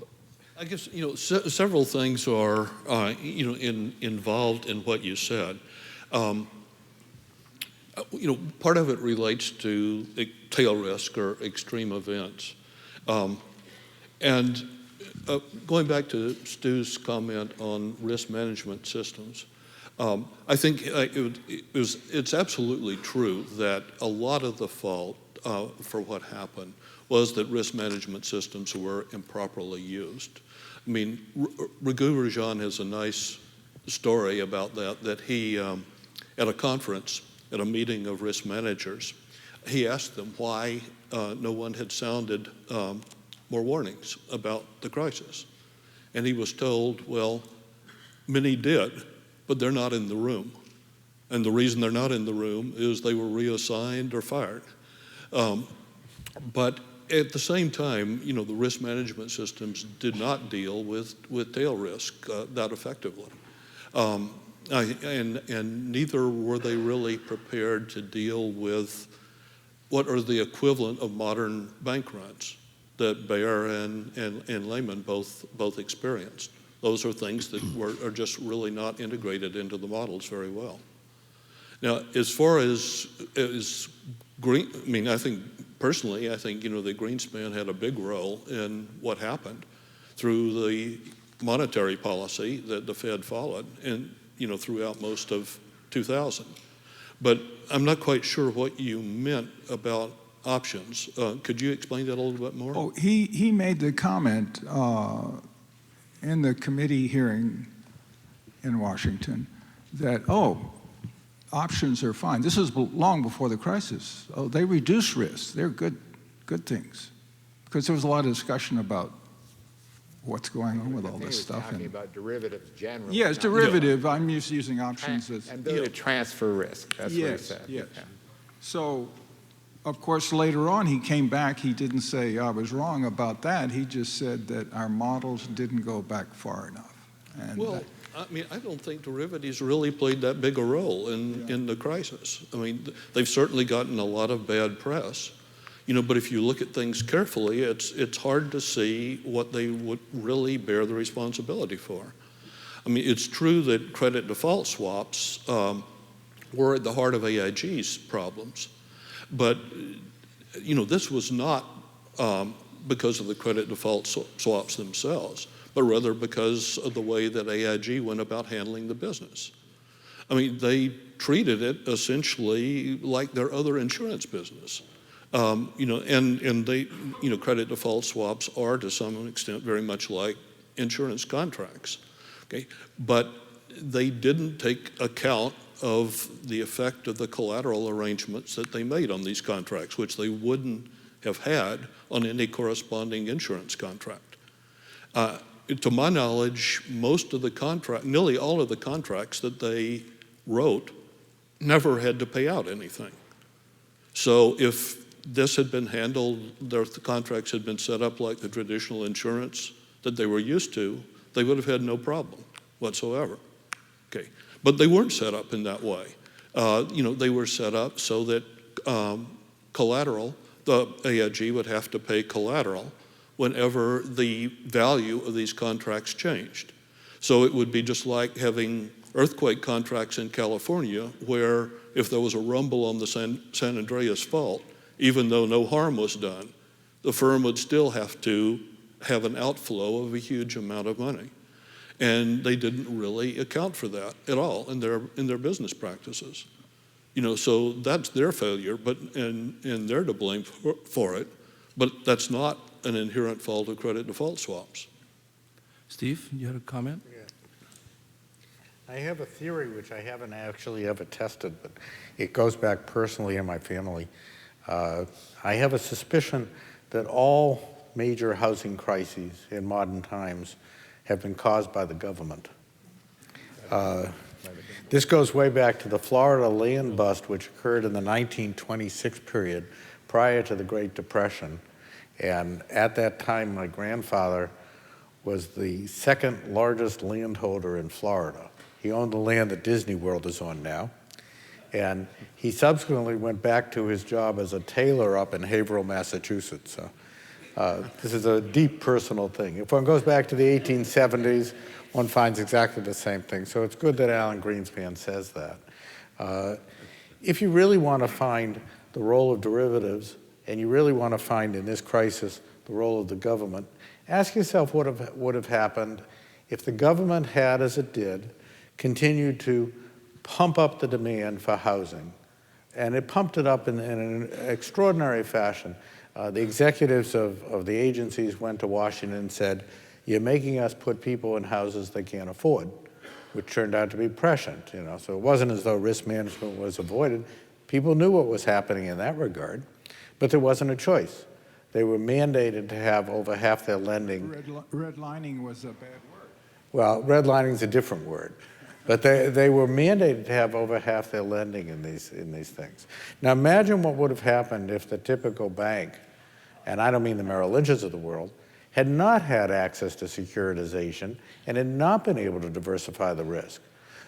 I guess, several things are, involved in what you said. Part of it relates to tail risk or extreme events. And going back to Stu's comment on risk management systems, I think it's absolutely true that a lot of the fault for what happened was that risk management systems were improperly used. I mean, Raghu Rajan has a nice story about that he, at a conference, at a meeting of risk managers, he asked them why no one had sounded more warnings about the crisis. And he was told, well, many did, but they're not in the room. And the reason they're not in the room is they were reassigned or fired. But at the same time, the risk management systems did not deal with tail risk that effectively. And neither were they really prepared to deal with what are the equivalent of modern bank runs that Bayer and Lehman both experienced. Those are things that are just really not integrated into the models very well. Now, as far as I think personally, I think that Greenspan had a big role in what happened through the monetary policy that the Fed followed, and throughout most of 2000. But I'm not quite sure what you meant about options. Could you explain that a little bit more? Oh, he made the comment in the committee hearing in Washington that, options are fine. This is long before the crisis. Oh, they reduce risk. They're good things. Because there was a lot of discussion about what's going on with all this stuff. Talking about derivatives generally. Yes, derivative. I'm just using options as ability to transfer risk. That's what he said. Yes. Yeah. So, of course, later on he came back. He didn't say I was wrong about that. He just said that our models didn't go back far enough. And I don't think derivatives really played that big a role in the crisis. I mean, they've certainly gotten a lot of bad press. But if you look at things carefully, it's hard to see what they would really bear the responsibility for. I mean, it's true that credit default swaps were at the heart of AIG's problems, but this was not because of the credit default swaps themselves, but rather because of the way that AIG went about handling the business. I mean, they treated it essentially like their other insurance business. And they, credit default swaps are to some extent very much like insurance contracts, okay? But they didn't take account of the effect of the collateral arrangements that they made on these contracts, which they wouldn't have had on any corresponding insurance contract. To my knowledge, nearly all of the contracts that they wrote never had to pay out anything. So if this had been handled, the contracts had been set up like the traditional insurance that they were used to, they would have had no problem whatsoever. Okay, but they weren't set up in that way. They were set up so that collateral, the AIG would have to pay collateral whenever the value of these contracts changed. So it would be just like having earthquake contracts in California, where if there was a rumble on the San Andreas fault, even though no harm was done, the firm would still have to have an outflow of a huge amount of money. And they didn't really account for that at all in their business practices. So that's their failure, and they're to blame for it, but that's not an inherent fault of credit default swaps. Steve, you had a comment? I have a theory which I haven't actually ever tested, but it goes back personally in my family. I have a suspicion that all major housing crises in modern times have been caused by the government. This goes way back to the Florida land bust, which occurred in the 1926 period prior to the Great Depression. And at that time, my grandfather was the second largest landholder in Florida. He owned the land that Disney World is on now. And he subsequently went back to his job as a tailor up in Haverhill, Massachusetts. So this is a deep personal thing. If one goes back to the 1870s, one finds exactly the same thing. So it's good that Alan Greenspan says that. If you really want to find the role of derivatives, and you really want to find in this crisis the role of the government, ask yourself what would have happened if the government had, as it did, continued to pump up the demand for housing. And it pumped it up in an extraordinary fashion. The executives of the agencies went to Washington and said, "You're making us put people in houses they can't afford," which turned out to be prescient. So it wasn't as though risk management was avoided. People knew what was happening in that regard, but there wasn't a choice. They were mandated to have over half their lending. Redlining was a bad word. Well, redlining is a different word. But they were mandated to have over half their lending in these things. Now imagine what would have happened if the typical bank, and I don't mean the Merrill Lynches of the world, had not had access to securitization and had not been able to diversify the risk.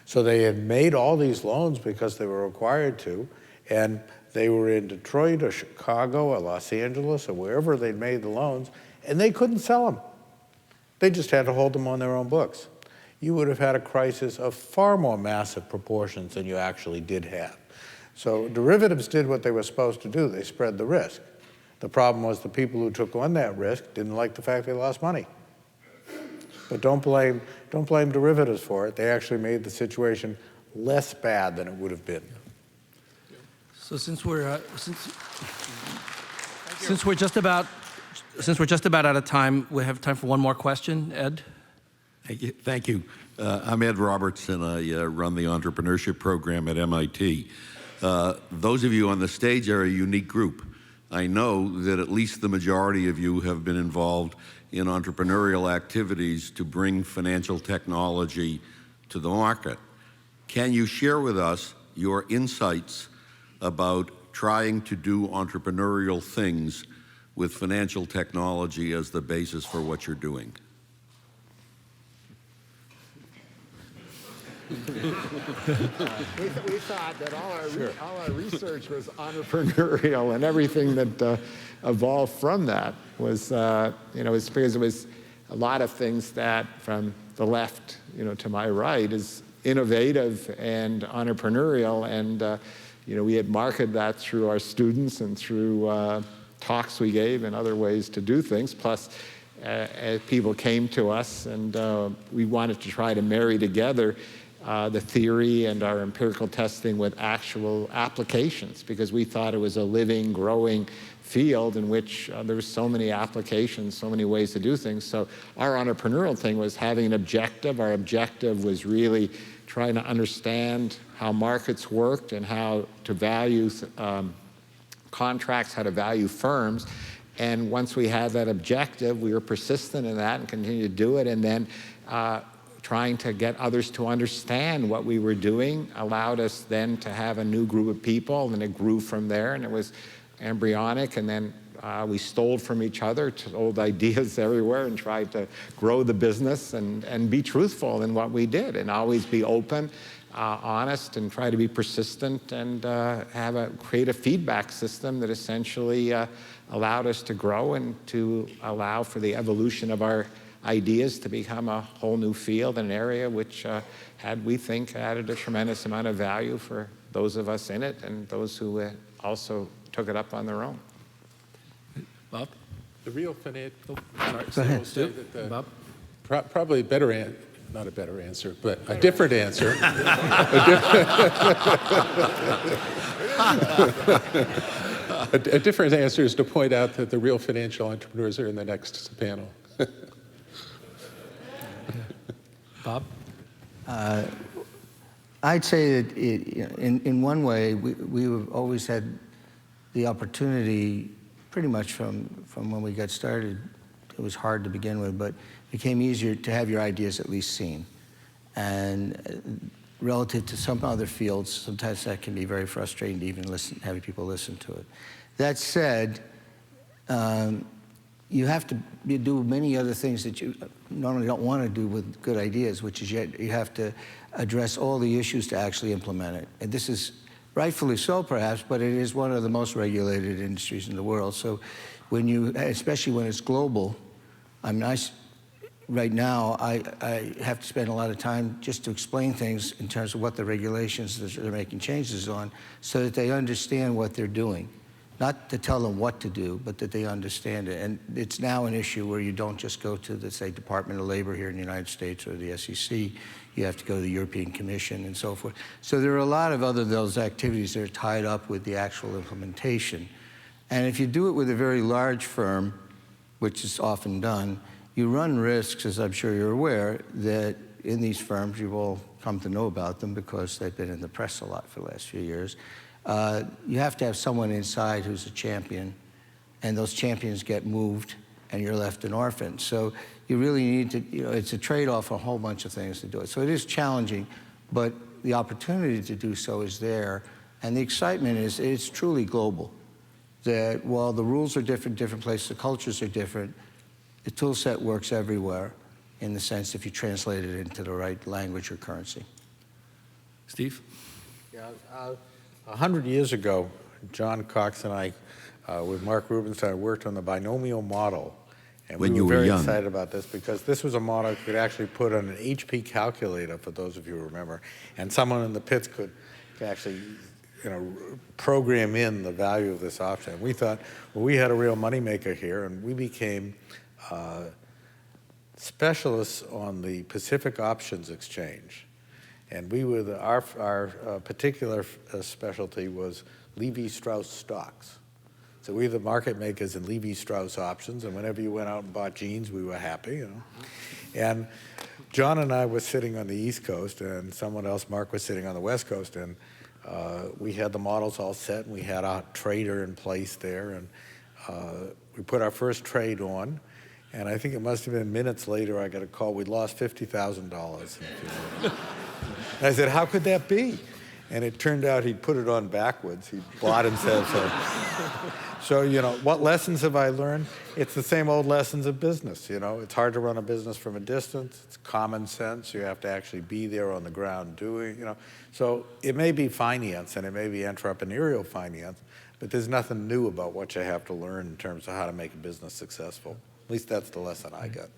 So they had made all these loans because they were required to, and they were in Detroit or Chicago or Los Angeles or wherever they'd made the loans, and they couldn't sell them. They just had to hold them on their own books. You would have had a crisis of far more massive proportions than you actually did have. So derivatives did what they were supposed to do. They spread the risk. The problem was the people who took on that risk didn't like the fact they lost money. But don't blame derivatives for it. They actually made the situation less bad than it would have been. So since we're just about out of time, we have time for one more question. Ed? Thank you. I'm Ed Roberts, and I run the Entrepreneurship program at MIT. Those of you on the stage are a unique group. I know that at least the majority of you have been involved in entrepreneurial activities to bring financial technology to the market. Can you share with us your insights about trying to do entrepreneurial things with financial technology as the basis for what you're doing? We thought that all our research was entrepreneurial, and everything that evolved from that was, it's because it was a lot of things that from the left, to my right is innovative and entrepreneurial, and we had marketed that through our students and through talks we gave and other ways to do things. Plus, as people came to us, and we wanted to try to marry together the theory and our empirical testing with actual applications, because we thought it was a living, growing field in which there were so many applications, so many ways to do things. So our entrepreneurial thing was having an objective. Our objective was really trying to understand how markets worked and how to value contracts, how to value firms. And once we had that objective, we were persistent in that and continued to do it. And then trying to get others to understand what we were doing allowed us then to have a new group of people, and it grew from there, and it was embryonic, and then we stole from each other, old ideas everywhere, and tried to grow the business and be truthful in what we did, and always be open, honest, and try to be persistent, and create a feedback system that essentially allowed us to grow and to allow for the evolution of our ideas to become a whole new field, an area which we think added a tremendous amount of value for those of us in it and those who also took it up on their own. Bob? The real financial... Go ahead, Stu. Bob? Probably not a better answer, but a different answer. A different answer is to point out that the real financial entrepreneurs are in the next panel. Bob? I'd say that in one way, we've always had the opportunity, pretty much from when we got started. It was hard to begin with, but it became easier to have your ideas at least seen. And relative to some other fields, sometimes that can be very frustrating to even having people listen to it. That said, you have to do many other things that you normally don't want to do with good ideas, which is yet you have to address all the issues to actually implement it. And this is rightfully so, perhaps, but it is one of the most regulated industries in the world. So when you, especially when it's global, I mean, right now, I have to spend a lot of time just to explain things in terms of what the regulations that they're making changes on so that they understand what they're doing. Not to tell them what to do, but that they understand it. And it's now an issue where you don't just go to the, say, Department of Labor here in the United States or the SEC. You have to go to the European Commission and so forth. So there are a lot of other those activities that are tied up with the actual implementation. And if you do it with a very large firm, which is often done, you run risks, as I'm sure you're aware, that in these firms, you've all come to know about them because they've been in the press a lot for the last few years. You have to have someone inside who's a champion, and those champions get moved, and you're left an orphan. So you really need to, it's a trade-off, a whole bunch of things to do it. So it is challenging, but the opportunity to do so is there, and the excitement is, it's truly global. That while the rules are different places, the cultures are different, the tool set works everywhere in the sense if you translate it into the right language or currency. Steve? Yeah, 100 years ago, John Cox and I, with Mark Rubenstein, worked on the binomial model. And When we you were were very young. excited about this because this was a model you could actually put on an HP calculator, for those of you who remember, and someone in the pits could actually program in the value of this option. We thought, well, we had a real moneymaker here, and we became specialists on the Pacific Options Exchange. And we were our particular specialty was Levi-Strauss stocks. So we were the market makers in Levi-Strauss options, and whenever you went out and bought jeans, we were happy, And John and I were sitting on the East Coast, and someone else, Mark, was sitting on the West Coast, and we had the models all set, and we had our trader in place there, and we put our first trade on, and I think it must have been minutes later I got a call, we'd lost $50,000. I said, how could that be? And it turned out he'd put it on backwards. He bought himself so, what lessons have I learned? It's the same old lessons of business, It's hard to run a business from a distance. It's common sense. You have to actually be there on the ground doing, So it may be finance and it may be entrepreneurial finance, but there's nothing new about what you have to learn in terms of how to make a business successful. At least that's the lesson I got.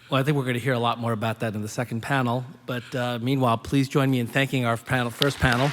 Well, I think we're going to hear a lot more about that in the second panel. But meanwhile, please join me in thanking our first panel.